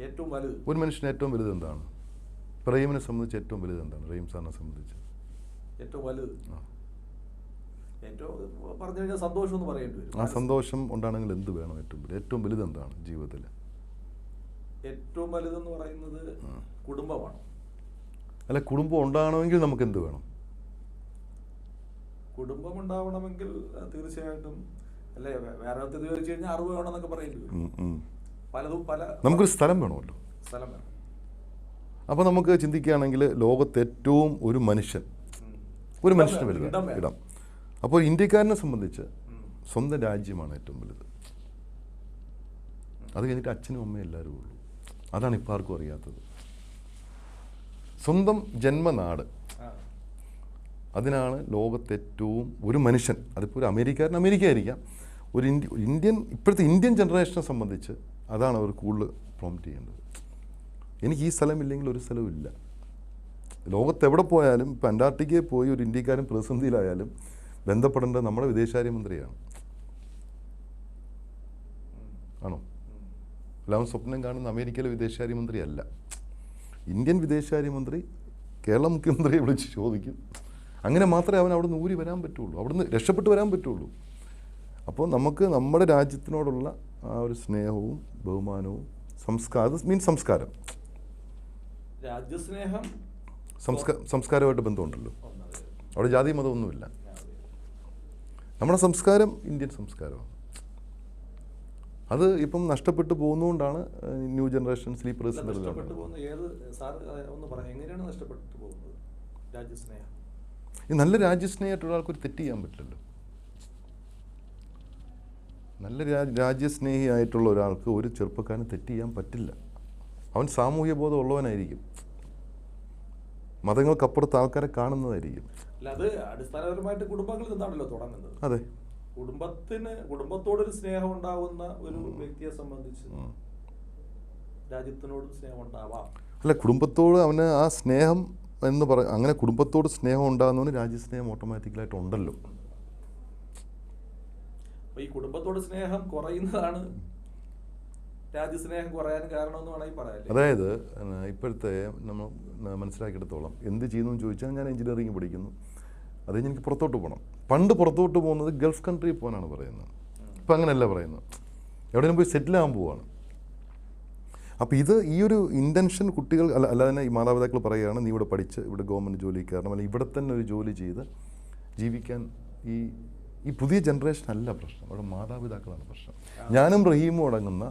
ഏറ്റവും വലുത് ഒരു മനുഷ്യന് ഏറ്റവും വലുത് എന്താണ്? റഹീമിനെ സംബന്ധിച്ച് ഏറ്റവും വലുത് എന്താണ്? റഹീം സാറിനെ സംബന്ധിച്ച് ഏറ്റവും വലുത് ഏറ്റവും പറഞ്ഞു കഴിഞ്ഞാൽ സന്തോഷം എന്ന് പറയേണ്ടി വരും. ആ സന്തോഷം ഉണ്ടാണെങ്കിൽ എന്ത് വേണം? ഏറ്റവും വലുത് എന്താണ് ജീവിതത്തിൽ? ഏറ്റവും വലുതെന്ന് പറയുന്നത് കുടുംബമാണ്. അല്ല, കുടുംബം ഉണ്ടാകണമെങ്കിൽ നമുക്ക് എന്ത് വേണം? കുടുംബം ഉണ്ടാവണമെങ്കിൽ തീർച്ചയായിട്ടും അല്ലേ, വേറെ ചോദിച്ചു കഴിഞ്ഞാൽ അറിവ് വേണമെന്നൊക്കെ പറയേണ്ടി വരും. പലതും നമുക്കൊരു സ്ഥലം വേണമല്ലോ. സ്ഥലം വേണം. അപ്പോൾ നമുക്ക് ചിന്തിക്കുകയാണെങ്കിൽ ലോകത്ത് ഏറ്റവും ഒരു മനുഷ്യന് വലുത് ഇടം. അപ്പോൾ ഇന്ത്യക്കാരനെ സംബന്ധിച്ച് സ്വന്തം രാജ്യമാണ് ഏറ്റവും വലുത്. അത് കഴിഞ്ഞിട്ട് അച്ഛനും അമ്മയും എല്ലാവരും ഉള്ളൂ. അതാണ് ഇപ്പോൾ ആർക്കും അറിയാത്തത്. സ്വന്തം ജന്മനാട്, അതിനാണ് ലോകത്ത് ഏറ്റവും ഒരു മനുഷ്യൻ. അതിപ്പോൾ ഒരു അമേരിക്ക ആയിരിക്കാം, ഒരു ഇപ്പോഴത്തെ ഇന്ത്യൻ ജനറേഷനെ സംബന്ധിച്ച് അതാണ് അവർ കൂടുതൽ പ്രോംപ്റ്റ് ചെയ്യേണ്ടത്. എനിക്ക് ഈ സ്ഥലമില്ലെങ്കിൽ ഒരു സ്ഥലവും ഇല്ല. ലോകത്ത് എവിടെ പോയാലും, ഇപ്പോൾ അന്റാർട്ടിക്കയിൽ പോയി ഒരു ഇന്ത്യക്കാരൻ പ്രതിസന്ധിയിലായാലും ബന്ധപ്പെടേണ്ടത് നമ്മുടെ വിദേശകാര്യമന്ത്രിയാണ്. ആണോ? എല്ലാവരും സ്വപ്നം കാണുന്ന അമേരിക്കയിലെ വിദേശകാര്യമന്ത്രി അല്ല. ഇന്ത്യൻ വിദേശകാര്യമന്ത്രി കേരള മുഖ്യമന്ത്രിയെ വിളിച്ച് ചോദിക്കും. അങ്ങനെ മാത്രമേ അവൻ അവിടെ നിന്ന് ഊരി വരാൻ പറ്റുള്ളൂ, അവിടുന്ന് രക്ഷപ്പെട്ട് വരാൻ പറ്റുള്ളൂ. അപ്പോൾ നമുക്ക് നമ്മുടെ രാജ്യത്തിനോടുള്ള ആ ഒരു സ്നേഹവും ബഹുമാനവും സംസ്കാരം, രാജ്യസ്നേഹം, സംസ്കാരമായിട്ട് ബന്ധമുണ്ടല്ലോ. അവിടെ ജാതി മതമൊന്നുമില്ല. നമ്മുടെ സംസ്കാരം ഇന്ത്യൻ സംസ്കാരമാണ്. അത് ഇപ്പം നഷ്ടപ്പെട്ടു പോകുന്നതുകൊണ്ടാണ് ന്യൂ ജനറേഷൻസിൽ ഈ പ്രതിസന്ധി. ഈ നല്ല രാജ്യസ്നേഹമായിട്ടുള്ള ആൾക്കൊരു തെറ്റ് ചെയ്യാൻ പറ്റില്ലല്ലോ. നല്ല രാജ്യസ്നേഹിയായിട്ടുള്ള ഒരാൾക്ക് ഒരു ചെറുപ്പക്കാരന് തെറ്റ് ചെയ്യാൻ പറ്റില്ല. അവൻ സാമൂഹ്യ ബോധം ഉള്ളവനായിരിക്കും, മതങ്ങൾക്കപ്പുറത്ത് ആൾക്കാരെ കാണുന്നതായിരിക്കും. അത് അടിസ്ഥാനപരമായിട്ട് കുടുംബങ്ങളിൽ നിന്നാണല്ലോ തുടങ്ങുന്നത്. അതെ, കുടുംബത്തോടൊരു സ്നേഹം ഉണ്ടാവുന്ന ഒരു വ്യക്തിയെ സംബന്ധിച്ച് രാജ്യത്തിനോടും സ്നേഹം ഉണ്ടാവാം. അല്ല, കുടുംബത്തോട് അവന് ആ സ്നേഹം എന്ന് അങ്ങനെ കുടുംബത്തോട് സ്നേഹം ഉണ്ടാകുന്നവന് രാജ്യസ്നേഹം ഓട്ടോമാറ്റിക്കലായിട്ട് ഉണ്ടല്ലോ. ഈ കുടുംബത്തോട് സ്നേഹം കുറയുന്നതാണ് രാജ്യസ്നേഹം കുറയാൻ കാരണമെന്ന് വേണമെങ്കിൽ പറയാം. അതായത് ഇപ്പോഴത്തെ നമ്മൾ മനസ്സിലാക്കിയെടുത്തോളം എന്ത് ചെയ്യുന്നു എന്ന് ചോദിച്ചാൽ, ഞാൻ എഞ്ചിനീയറിംഗ് പഠിക്കുന്നു, അത് എനിക്ക് പുറത്തോട്ട് പോകണം. പണ്ട് പുറത്തോട്ട് പോകുന്നത് ഗൾഫ് കൺട്രിയിൽ പോകാനാണ് പറയുന്നത്. ഇപ്പം അങ്ങനെയല്ല പറയുന്നത്, എവിടെയും പോയി സെറ്റിലാകാൻ പോവാണ്. അപ്പോൾ ഈ ഒരു ഇൻറ്റൻഷൻ കുട്ടികൾ അല്ലാതെ ഈ മാതാപിതാക്കൾ പറയുകയാണ്, നീ ഇവിടെ പഠിച്ച് ഇവിടെ ഗവൺമെൻറ് ജോലി കയറണം, അല്ലെങ്കിൽ ഇവിടെ തന്നെ ഒരു ജോലി ചെയ്ത് ജീവിക്കാൻ ഈ പുതിയ ജനറേഷൻ അല്ല പ്രശ്നം, അവിടെ മാതാപിതാക്കളാണ് പ്രശ്നം. ഞാനും റഹീമും അടങ്ങുന്ന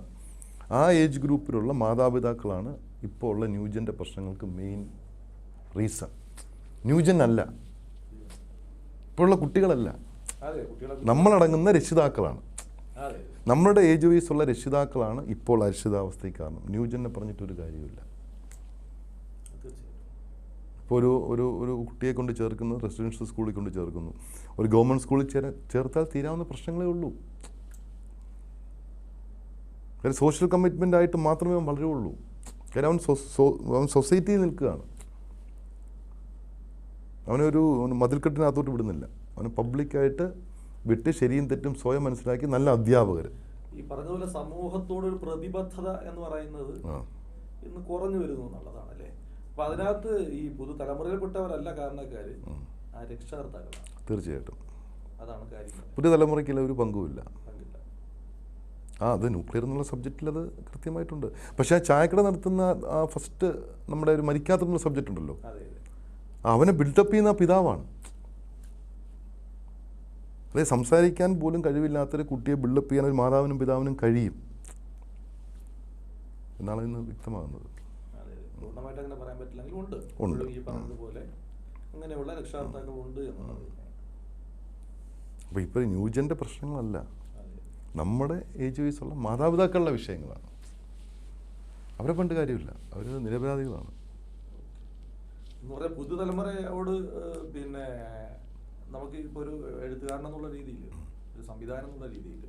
ആ ഏജ് ഗ്രൂപ്പിലുള്ള മാതാപിതാക്കളാണ് ഇപ്പോൾ ഉള്ള ന്യൂജൻ്റെ പ്രശ്നങ്ങൾക്ക് മെയിൻ റീസൺ ന്യൂജൻ അല്ല, ഇപ്പോഴുള്ള കുട്ടികളല്ല, നമ്മളടങ്ങുന്ന രക്ഷിതാക്കളാണ്. നമ്മളുടെ ഏജ് വയസ്സുള്ള രക്ഷിതാക്കളാണ് ഇപ്പോൾ അരക്ഷിതാവസ്ഥയ്ക്ക് കാരണം. ന്യൂജനെ പറഞ്ഞിട്ടൊരു കാര്യമില്ല. ഇപ്പോൾ ഒരു കുട്ടിയെ കൊണ്ട് ചേർക്കുന്നു, റെസിഡൻഷ്യൽ സ്കൂളിൽ കൊണ്ട് ചേർക്കുന്നു, ഒരു ഗവൺമെൻറ് സ്കൂളിൽ ചേർത്താൽ തീരാവുന്ന പ്രശ്നങ്ങളേ ഉള്ളൂ. കാര്യം സോഷ്യൽ കമ്മിറ്റ്മെൻ്റ് ആയിട്ട് മാത്രമേ അവൻ വളരുള്ളൂ. കാര്യം അവൻ സൊസൈറ്റിയിൽ നിൽക്കുകയാണ്. അവനൊരു മതിൽക്കെട്ടിനകത്തോട്ട് വിടുന്നില്ല. അവന് പബ്ലിക്കായിട്ട് വിട്ട് ശരിയും തെറ്റും സ്വയം മനസ്സിലാക്കി നല്ല അധ്യാപകർ. ഈ പറഞ്ഞ പോലെ സമൂഹത്തോടൊരു പ്രതിബദ്ധത എന്ന് പറയുന്നത് ഇന്ന് കുറഞ്ഞു വരുന്നു എന്നുള്ളതാണ് അല്ലേ? അപ്പൊ അതിനകത്ത് ഈ പുതുതലമുറയിൽപ്പെട്ടവരല്ല കാരണക്കാര്, ആ രക്ഷകർത്താക്കളാണ്. തീർച്ചയായിട്ടും അതാണ് കാര്യം. പുതിയ തലമുറയ്ക്കുള്ള ഒരു പങ്കുമില്ല. അത് ന്യൂക്ലിയർ എന്നുള്ള സബ്ജക്റ്റിൽ അത് കൃത്യമായിട്ടുണ്ട്. പക്ഷേ ആ ചായക്കട നടത്തുന്ന ആ ഫസ്റ്റ് നമ്മുടെ ഒരു മരിക്കാത്ത സബ്ജക്റ്റ് ഉണ്ടല്ലോ, അവനെ ബിൽഡപ്പ് ചെയ്യുന്ന പിതാവാണ്. അതായത് സംസാരിക്കാൻ പോലും കഴിവില്ലാത്തൊരു കുട്ടിയെ ബിൽഡപ്പ് ചെയ്യാൻ ഒരു മാതാവിനും പിതാവിനും കഴിയും എന്നാണ് ഇന്ന് വ്യക്തമാകുന്നത്. അപ്പോൾ ഇപ്പോൾ ന്യൂജൻ്റെ പ്രശ്നങ്ങളല്ല, നമ്മുടെ ഏജ് വയസ്സുള്ള മാതാപിതാക്കളുടെ വിഷയങ്ങളാണ്. അവരെ പണ്ട് കാര്യമില്ല, അവർ നിരപരാധികളാണ്. പുതുതലമുറയോട് പിന്നെ നമുക്ക് ഇപ്പോൾ ഒരു എഴുത്തുകാരൻ എന്നുള്ള രീതിയിൽ, ഒരു സംവിധാനം എന്നുള്ള രീതിയിൽ,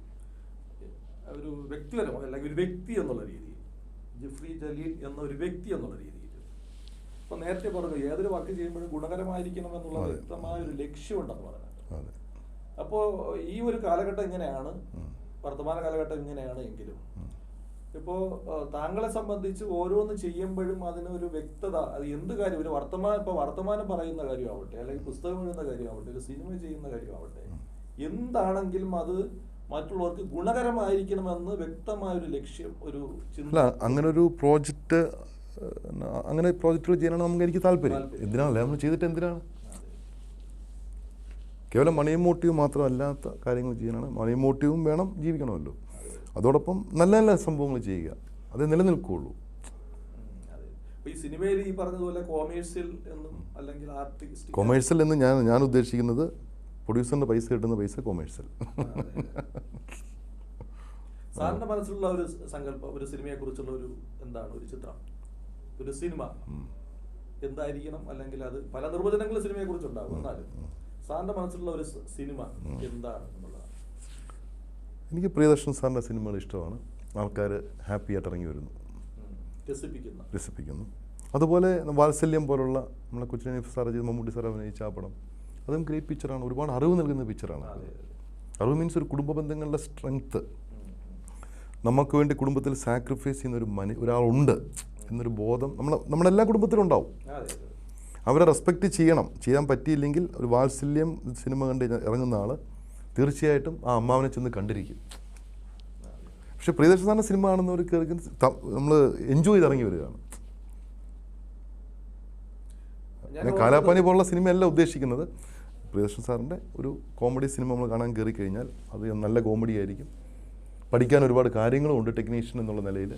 ഒരു വ്യക്തിപരമോ അല്ലെങ്കിൽ ഒരു വ്യക്തി എന്നുള്ള രീതിയിൽ, ജിഫ്രി ജലീൽ എന്ന ഒരു വ്യക്തി എന്നുള്ള രീതിയിൽ, ഇപ്പം നേരത്തെ പറഞ്ഞു ഏതൊരു വർക്ക് ചെയ്യുമ്പോഴും ഗുണകരമായിരിക്കണം എന്നുള്ള വ്യക്തമായ ഒരു ലക്ഷ്യമുണ്ടെന്ന് പറഞ്ഞത്. അപ്പോൾ ഈ ഒരു കാലഘട്ടം ഇങ്ങനെയാണ്, വർത്തമാന കാലഘട്ടം ഇങ്ങനെയാണ് എങ്കിലും ഇപ്പോൾ താങ്കളെ സംബന്ധിച്ച് ഓരോന്ന് ചെയ്യുമ്പോഴും അതിനൊരു വ്യക്തത, അത് എന്ത് കാര്യം, ഒരു വർത്തമാനം പറയുന്ന കാര്യമാവട്ടെ, അല്ലെങ്കിൽ പുസ്തകം എഴുതുന്ന കാര്യമാവട്ടെ, ഒരു സിനിമ ചെയ്യുന്ന കാര്യമാവട്ടെ, എന്താണെങ്കിലും അത് മറ്റുള്ളവർക്ക് ഗുണകരമായിരിക്കണമെന്ന് വ്യക്തമായ ഒരു ലക്ഷ്യം, ഒരു ചിന്ത. അങ്ങനെ ഒരു പ്രോജക്റ്റ്, അങ്ങനെ പ്രോജക്റ്റുകൾ ചെയ്യാനാണ് എനിക്ക് താല്പര്യം. എന്തിനാണല്ലേ നമ്മൾ ചെയ്തിട്ട് എന്തിനാണ്? കേവലം മണി മോട്ടീവ് മാത്രമല്ലാത്ത കാര്യങ്ങൾ ചെയ്യാനാണ്. മണി മോട്ടീവും വേണം, ജീവിക്കണമല്ലോ. അതോടൊപ്പം നല്ല നല്ല സംഭവങ്ങൾ ചെയ്യുക, അത് നിലനിൽക്കുകയുള്ളൂ. കൊമേഴ്സ്യൽ എന്ന് ഞാൻ ഉദ്ദേശിക്കുന്നത് പ്രൊഡ്യൂസറിന്റെ പൈസ കിട്ടുന്ന പൈസ കൊമേഴ്സ്യൽ. സാറിന്റെ മനസ്സിലുള്ള ഒരു സങ്കല്പം, ഒരു സിനിമയെ കുറിച്ചുള്ള ഒരു എന്താണ്, ഒരു ചിത്രം, ഒരു സിനിമ എന്തായിരിക്കണം? അല്ലെങ്കിൽ അത് പല നിർവചനങ്ങളും സിനിമയെ കുറിച്ചുണ്ടാകും, എന്നാലും സാറിന്റെ മനസ്സിലുള്ള ഒരു സിനിമ എന്താണ് എന്നുള്ളതാണ്. എനിക്ക് പ്രിയദർശൻ സാറിൻ്റെ സിനിമകൾ ഇഷ്ടമാണ്. ആൾക്കാർ ഹാപ്പി ആയിട്ട് ഇറങ്ങി വരുന്നു, രസിപ്പിക്കുന്നു. അതുപോലെ വാത്സല്യം പോലുള്ള നമ്മളെ കൊച്ചിനെ സാർ ചെയ്ത് മമ്മൂട്ടി സാർ അഭിനയിച്ച ആ പടം, അതും ഗ്രേറ്റ് പിക്ചറാണ്, ഒരുപാട് അറിവ് നൽകുന്ന പിക്ചറാണ്. അറിവ് മീൻസ് ഒരു കുടുംബ ബന്ധങ്ങളുടെ സ്ട്രെങ്ത്ത്, നമുക്ക് വേണ്ടി കുടുംബത്തിൽ സാക്രിഫൈസ് ചെയ്യുന്ന ഒരാളുണ്ട് എന്നൊരു ബോധം നമ്മളെല്ലാ കുടുംബത്തിലും ഉണ്ടാവും. അവരെ റെസ്പെക്റ്റ് ചെയ്യാൻ പറ്റിയില്ലെങ്കിൽ ഒരു വാത്സല്യം സിനിമ കണ്ട് ഇറങ്ങുന്ന ആൾ തീർച്ചയായിട്ടും ആ അമ്മാവനെ ചെന്ന് കണ്ടിരിക്കും. പക്ഷെ പ്രിയദർശൻ സാറിൻ്റെ സിനിമ കാണുന്നവർ നമ്മൾ എൻജോയ് ചെയ്ത് ഇറങ്ങി വരികയാണ്. ഞാൻ കാലാപ്പാനി പോലുള്ള സിനിമയല്ല ഉദ്ദേശിക്കുന്നത്. പ്രിയദർശൻ സാറിൻ്റെ ഒരു കോമഡി സിനിമ നമ്മൾ കാണാൻ കയറി കഴിഞ്ഞാൽ അത് നല്ല കോമഡി ആയിരിക്കും. പഠിക്കാൻ ഒരുപാട് കാര്യങ്ങളും ഉണ്ട് ടെക്നീഷ്യൻ എന്നുള്ള നിലയിൽ.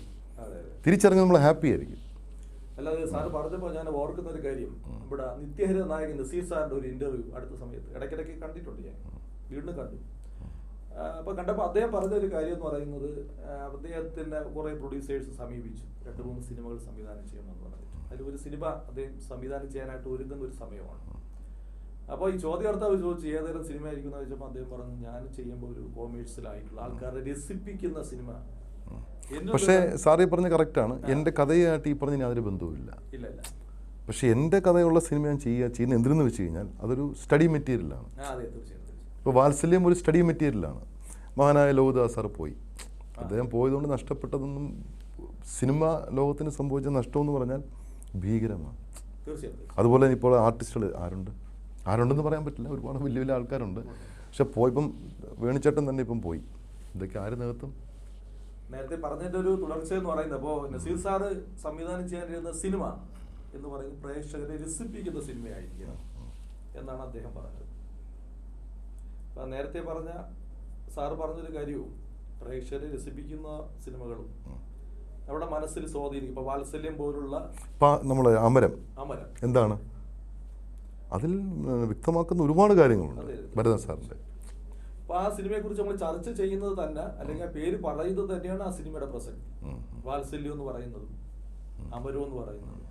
തിരിച്ചിറങ്ങി നമ്മൾ ഹാപ്പി ആയിരിക്കും. അല്ലാതെ സാറ് പറഞ്ഞപ്പോൾ ഞാൻ ഓർക്കുന്ന ഒരു കാര്യം, ഇവിടെ നിത്യഹരിത നായകൻ നസീർ സാറിൻ്റെ ഒരു ഇന്റർവ്യൂ അടുത്ത സമയത്ത് ഇടയ്ക്കിടയ്ക്ക് കണ്ടിട്ടുണ്ട്, ഞാൻ വീണ്ടും കണ്ടു. അപ്പോൾ കണ്ടപ്പോൾ അദ്ദേഹം പറഞ്ഞൊരു കാര്യം എന്ന് പറയുന്നത്, അദ്ദേഹത്തിൻ്റെ കുറേ പ്രൊഡ്യൂസേഴ്സ് സമീപിച്ചു, 2-3 സിനിമകൾ സംവിധാനം ചെയ്യണമെന്ന് പറഞ്ഞു. അതിലൊരു സിനിമ അദ്ദേഹം സംവിധാനം ചെയ്യാനായിട്ട് ഒരുങ്ങുന്ന ഒരു സമയമാണ്. അപ്പോൾ ഈ ചോദ്യാർത്ഥം ചോദിച്ചു ഏതെങ്കിലും സിനിമ ആയിരിക്കും എന്ന് ചോദിച്ചപ്പോൾ അദ്ദേഹം പറഞ്ഞു, ഞാൻ ചെയ്യുമ്പോൾ ഒരു കൊമേഴ്സ്യലായിട്ടുള്ള ആൾക്കാരെ രസിപ്പിക്കുന്ന സിനിമ. പക്ഷേ സാറി പറഞ്ഞ കറക്റ്റാണ്. എൻ്റെ കഥയായിട്ട് ഈ പറഞ്ഞ യാതൊരു ബന്ധവുമില്ല. പക്ഷെ എൻ്റെ കഥയുള്ള സിനിമ ഞാൻ ചെയ്യുന്ന എന്തിനെന്ന് വെച്ച് കഴിഞ്ഞാൽ അതൊരു സ്റ്റഡി മെറ്റീരിയലാണ്. ഇപ്പോൾ വാത്സല്യം ഒരു സ്റ്റഡി മെറ്റീരിയലാണ്. മഹാനായ ലോകദാസ് സാർ പോയി, അദ്ദേഹം പോയതുകൊണ്ട് നഷ്ടപ്പെട്ടതൊന്നും സിനിമ ലോകത്തിന് സംഭവിച്ച നഷ്ടമെന്ന് പറഞ്ഞാൽ ഭീകരമാണ്. അതുപോലെ തന്നെ ഇപ്പോൾ ആർട്ടിസ്റ്റുകൾ ആരുണ്ടെന്ന് പറയാൻ പറ്റില്ല, ഒരുപാട് വലിയ വലിയ ആൾക്കാരുണ്ട്. പക്ഷെ പോയപ്പം വേണിച്ചേട്ടൻ തന്നെ ഇപ്പം പോയി. ഇതൊക്കെ ആര് നേതൃത്വം? നേരത്തെ പറഞ്ഞതിന്റെ ഒരു തുടർച്ച എന്ന് പറയുന്നത്, അപ്പോൾ നസീർ സാറ് സംവിധാനം ചെയ്യാനിരുന്ന സിനിമ എന്ന് പറയുന്നത് പ്രേക്ഷകരെ രസിപ്പിക്കുന്ന സിനിമയായിരിക്കണം എന്നാണ് അദ്ദേഹം പറഞ്ഞത്. അപ്പൊ നേരത്തെ സാറ് പറഞ്ഞൊരു കാര്യവും, പ്രേക്ഷകരെ രസിപ്പിക്കുന്ന സിനിമകളും നമ്മുടെ മനസ്സിൽ സ്വാധീനിക്കും. ഇപ്പൊ വാത്സല്യം പോലുള്ള നമ്മളെ അമരം അമരം എന്താണ് അതിൽ വ്യക്തമാക്കുന്ന ഒരുപാട് കാര്യങ്ങളുണ്ട് ഭരതൻ സാറിന്റെ. അപ്പൊ ആ സിനിമയെ കുറിച്ച് നമ്മൾ ചർച്ച ചെയ്യുന്നത് തന്നെ, അല്ലെങ്കിൽ ആ പേര് പറയുന്നത് തന്നെയാണ് ആ സിനിമയുടെ പ്രസക്തി. വാത്സല്യം എന്ന് പറയുന്നതും അമരം എന്ന് പറയുന്നതും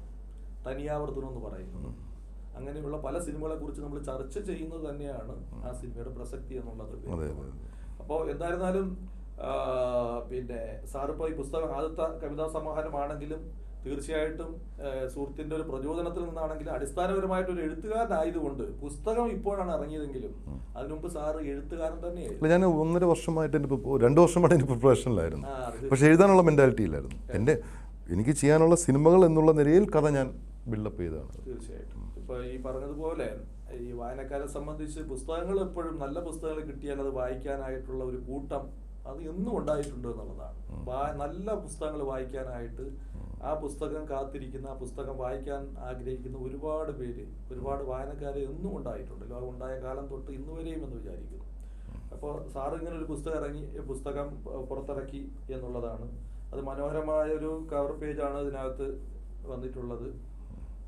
തനിയാവർത്തനം എന്ന് പറയുന്നതും അങ്ങനെയുള്ള പല സിനിമകളെ കുറിച്ച് നമ്മൾ ചർച്ച ചെയ്യുന്നത് തന്നെയാണ് ആ സിനിമയുടെ പ്രസക്തി എന്നുള്ളത്. അപ്പോൾ എന്തായിരുന്നാലും പിന്നെ സാറിപ്പോ ഈ പുസ്തകം ആദ്യത്തെ കവിതാ സമാഹാരമാണെങ്കിലും തീർച്ചയായിട്ടും സുഹൃത്തിന്റെ ഒരു പ്രചോദനത്തിൽ നിന്നാണെങ്കിലും അടിസ്ഥാനപരമായിട്ട് ഒരു എഴുത്തുകാരനായതുകൊണ്ട് പുസ്തകം ഇപ്പോഴാണ് ഇറങ്ങിയതെങ്കിലും അതിനുമുമ്പ് സാറ് എഴുത്തുകാരൻ തന്നെയായിരുന്നു. ഞാൻ 1.5 വർഷമായിട്ട് 2 വർഷമായിട്ട് എൻ്റെ പ്രിപ്പറേഷനിലായിരുന്നു. പക്ഷെ എഴുതാനുള്ള മെന്റാലിറ്റി ഇല്ലായിരുന്നു. എനിക്ക് ചെയ്യാനുള്ള സിനിമകൾ എന്നുള്ള നിലയിൽ കഥ ഞാൻ ബിൽഡപ്പ് ചെയ്തതാണ്. തീർച്ചയായിട്ടും ഇപ്പൊ ഈ പറഞ്ഞതുപോലെ ഈ വായനക്കാരെ സംബന്ധിച്ച് പുസ്തകങ്ങൾ എപ്പോഴും നല്ല പുസ്തകങ്ങൾ കിട്ടിയാൽ അത് വായിക്കാനായിട്ടുള്ള ഒരു കൂട്ടം അത് എന്നും ഉണ്ടായിട്ടുണ്ട് എന്നുള്ളതാണ്. നല്ല പുസ്തകങ്ങൾ വായിക്കാനായിട്ട് ആ പുസ്തകം കാത്തിരിക്കുന്ന, ആ പുസ്തകം വായിക്കാൻ ആഗ്രഹിക്കുന്ന ഒരുപാട് പേര്, ഒരുപാട് വായനക്കാരെ എന്നും ഉണ്ടായിട്ടുണ്ട്. ലോകം ഉണ്ടായ കാലം തൊട്ട് ഇന്ന് വരെയും എന്ന് വിചാരിക്കുന്നു. അപ്പോൾ സാറ് ഇങ്ങനെ ഒരു പുസ്തകം പുറത്തിറക്കി എന്നുള്ളതാണ്. അത് മനോഹരമായ ഒരു കവർ പേജാണ് ഇതിനകത്ത് വന്നിട്ടുള്ളത്.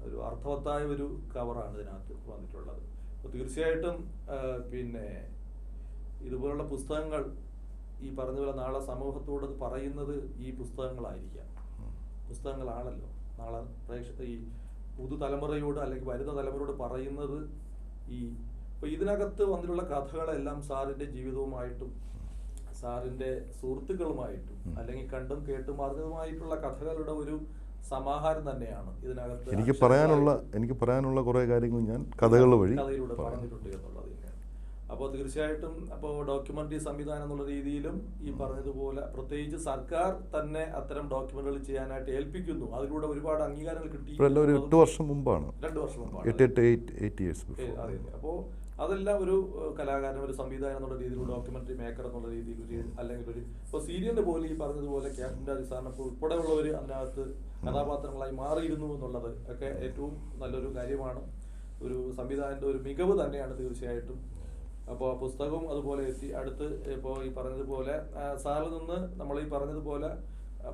ഒരു അർത്ഥവത്തായ ഒരു കവറാണ് ഇതിനകത്ത് വന്നിട്ടുള്ളത്. അപ്പോൾ തീർച്ചയായിട്ടും പിന്നെ ഇതുപോലുള്ള പുസ്തകങ്ങൾ ഈ പറഞ്ഞ പോലെ നാളെ സമൂഹത്തോട് പറയുന്നത് ഈ പുസ്തകങ്ങളാണല്ലോ നാളെ ഈ പുതുതലമുറയോട് അല്ലെങ്കിൽ വരുന്ന തലമുറയോട് പറയുന്നത് ഇപ്പൊ ഇതിനകത്ത് വന്നിട്ടുള്ള കഥകളെല്ലാം സാറിന്റെ ജീവിതവുമായിട്ടും സാറിന്റെ സുഹൃത്തുക്കളുമായിട്ടും അല്ലെങ്കിൽ കണ്ടും കേട്ടും അറിഞ്ഞതുമായിട്ടുള്ള കഥകളുടെ ഒരു സമാഹാരം തന്നെയാണ് ഇതിനകത്ത്. എനിക്ക് പറയാനുള്ള കുറെ കാര്യങ്ങൾ ഞാൻ കഥകളിലൂടെ പറഞ്ഞിട്ടുണ്ട് എന്നുള്ളത്. അപ്പോൾ തീർച്ചയായിട്ടും അപ്പോൾ ഡോക്യുമെന്ററി സംവിധാനം എന്നുള്ള രീതിയിലും ഈ പറഞ്ഞതുപോലെ പ്രത്യേകിച്ച് സർക്കാർ തന്നെ അത്തരം ഡോക്യുമെന്ററികൾ ചെയ്യാനായിട്ട് ഏൽപ്പിക്കുന്നു. അതിലൂടെ ഒരുപാട് അംഗീകാരങ്ങൾ കിട്ടി. 8 വർഷം മുമ്പാണ്. 2 വർഷം മുമ്പാണ്. 8 years. അതെ. അപ്പോൾ അതെല്ലാം ഒരു കലാകാരൻ, ഒരു സംവിധാനം എന്നുള്ള രീതിയിൽ, ഡോക്യുമെന്ററി മേക്കർ എന്നുള്ള രീതിയിൽ, അല്ലെങ്കിൽ ഇപ്പോൾ സീരിയലിന്റെ പോലെ ഈ പറഞ്ഞതുപോലെ ക്യാപ്റ്റൻ രാജ് സാറിനെ ഉൾപ്പെടെയുള്ളവർ അതിനകത്ത് കഥാപാത്രങ്ങളായി മാറിയിരുന്നു എന്നുള്ളത് ഒക്കെ ഏറ്റവും നല്ലൊരു കാര്യമാണ്. ഒരു സംവിധാനത്തിന്റെ ഒരു മികവ് തന്നെയാണ് തീർച്ചയായിട്ടും. അപ്പോൾ പുസ്തകവും അതുപോലെ എത്തി. അടുത്ത് ഇപ്പോൾ ഈ പറഞ്ഞതുപോലെ സാറിൽ നിന്ന് നമ്മൾ ഈ പറഞ്ഞതുപോലെ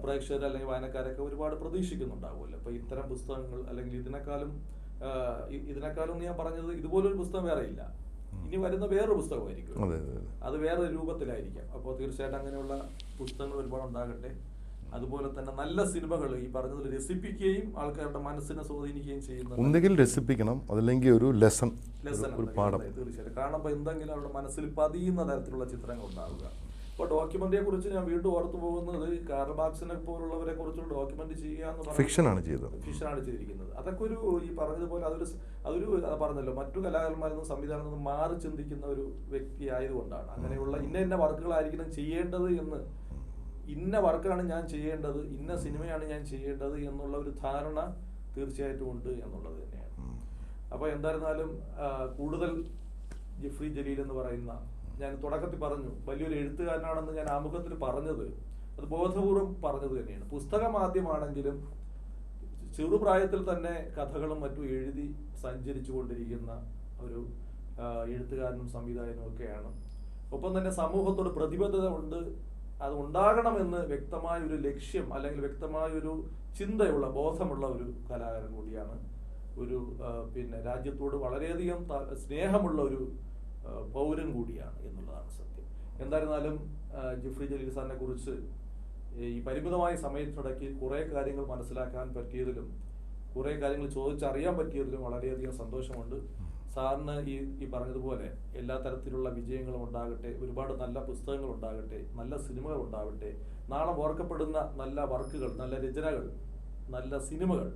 പ്രേക്ഷകർ അല്ലെങ്കിൽ വായനക്കാരൊക്കെ ഒരുപാട് പ്രതീക്ഷിക്കുന്നുണ്ടാവുമല്ലോ. അപ്പോൾ ഇത്തരം പുസ്തകങ്ങൾ അല്ലെങ്കിൽ ഇതിനേക്കാളും ഞാൻ പറഞ്ഞത് ഇതുപോലൊരു പുസ്തകം വേറെ ഇല്ല. ഇനി വരുന്ന വേറൊരു പുസ്തകമായിരിക്കും, അത് വേറൊരു രൂപത്തിലായിരിക്കാം. അപ്പോൾ തീർച്ചയായിട്ടും അങ്ങനെയുള്ള പുസ്തകങ്ങൾ ഒരുപാട് ഉണ്ടാകട്ടെ. അതുപോലെ തന്നെ നല്ല സിനിമകൾ ഈ പറഞ്ഞതിൽ രസിപ്പിക്കുകയും ആൾക്കാരുടെ മനസ്സിനെ സ്വാധീനിക്കുകയും ചെയ്യുന്നത്. ഒന്നുകിൽ രസിപ്പിക്കണം, അതല്ലെങ്കിൽ ഒരു ലെസൺ, ഒരു പാഠം. തീർച്ചയായിട്ടും കാണുമ്പോൾ എന്തെങ്കിലും അവരുടെ മനസ്സിൽ പതിയുന്ന തരത്തിലുള്ള ചിത്രങ്ങൾ ഉണ്ടാവുക. ഇപ്പോൾ ഡോക്യുമെന്ററിയെ കുറിച്ച് ഞാൻ വീണ്ടും ഓർത്തു പോകുന്നത് കാർൽ മാർക്സിനെ പോലുള്ളവരെ കുറിച്ചുള്ള ഡോക്യുമെന്ററി ചെയ്യുക എന്ന് പറയുന്നത് ഫിക്ഷനാണ് ചെയ്തിരിക്കുന്നത്. അതൊക്കെ ഒരു ഈ പറഞ്ഞതുപോലെ അതൊരു പറഞ്ഞല്ലോ മറ്റു കലാകാരന്മാരിൽ നിന്നും സംവിധാനത്തിൽ നിന്നും മാറി ചിന്തിക്കുന്ന ഒരു വ്യക്തി ആയതുകൊണ്ടാണ് അങ്ങനെയുള്ള ഇന്ന വർക്കുകളായിരിക്കണം ചെയ്യേണ്ടത് എന്ന്, ഇന്ന വർക്കാണ് ഞാൻ ചെയ്യേണ്ടത്, ഇന്ന സിനിമയാണ് ഞാൻ ചെയ്യേണ്ടത് എന്നുള്ള ഒരു ധാരണ തീർച്ചയായിട്ടും ഉണ്ട് എന്നുള്ളത് തന്നെയാണ്. അപ്പോൾ എന്തായിരുന്നാലും കൂടുതൽ ജിഫ്രി ജലീൽ എന്ന് പറയുന്ന, ഞാൻ തുടക്കത്തിൽ പറഞ്ഞു വലിയൊരു എഴുത്തുകാരനാണെന്ന് ഞാൻ ആമുഖത്തിൽ പറഞ്ഞത് അത് ബോധപൂർവം പറഞ്ഞത് തന്നെയാണ്. പുസ്തകം ആദ്യമാണെങ്കിലും ചെറുപ്രായത്തിൽ തന്നെ കഥകളും മറ്റും എഴുതി സഞ്ചരിച്ചു കൊണ്ടിരിക്കുന്ന ഒരു എഴുത്തുകാരനും സംവിധായകനും ഒക്കെയാണ്. ഒപ്പം തന്നെ സമൂഹത്തോട് പ്രതിബദ്ധത ഉണ്ട്, അത് ഉണ്ടാകണമെന്ന് വ്യക്തമായ ഒരു ലക്ഷ്യം അല്ലെങ്കിൽ വ്യക്തമായ ഒരു ചിന്തയുള്ള ബോധമുള്ള ഒരു കലാകാരൻ കൂടിയാണ്. ഒരു പിന്നെ രാജ്യത്തോട് വളരെയധികം സ്നേഹമുള്ള ഒരു പൗരൻ കൂടിയാണ് എന്നുള്ളതാണ് സത്യം. എന്തായിരുന്നാലും ജിഫ്രി ജലീൽ സാറിനെ കുറിച്ച് ഈ പരിമിതമായ സമയത്തിനിടയ്ക്ക് കുറേ കാര്യങ്ങൾ മനസ്സിലാക്കാൻ പറ്റിയതിലും കുറേ കാര്യങ്ങൾ ചോദിച്ചറിയാൻ പറ്റിയതിലും വളരെയധികം സന്തോഷമുണ്ട്. സാറിന് ഈ പറഞ്ഞതുപോലെ എല്ലാ തരത്തിലുള്ള വിജയങ്ങളും ഉണ്ടാകട്ടെ, ഒരുപാട് നല്ല പുസ്തകങ്ങൾ ഉണ്ടാകട്ടെ, നല്ല സിനിമകൾ ഉണ്ടാവട്ടെ, നാളെ ഓർക്കപ്പെടുന്ന നല്ല വർക്കുകൾ, നല്ല രചനകൾ, നല്ല സിനിമകൾ,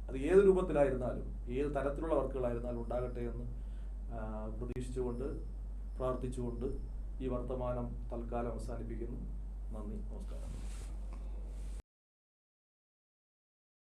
അത് ഏത് രൂപത്തിലായിരുന്നാലും ഏത് തരത്തിലുള്ള വർക്കുകളായിരുന്നാലും ഉണ്ടാകട്ടെ എന്ന് പ്രതീക്ഷിച്ചുകൊണ്ട് പ്രാർത്ഥിച്ചുകൊണ്ട് ഈ വർത്തമാനം തൽക്കാലം അവസാനിപ്പിക്കുന്നു. നന്ദി, നമസ്കാരം.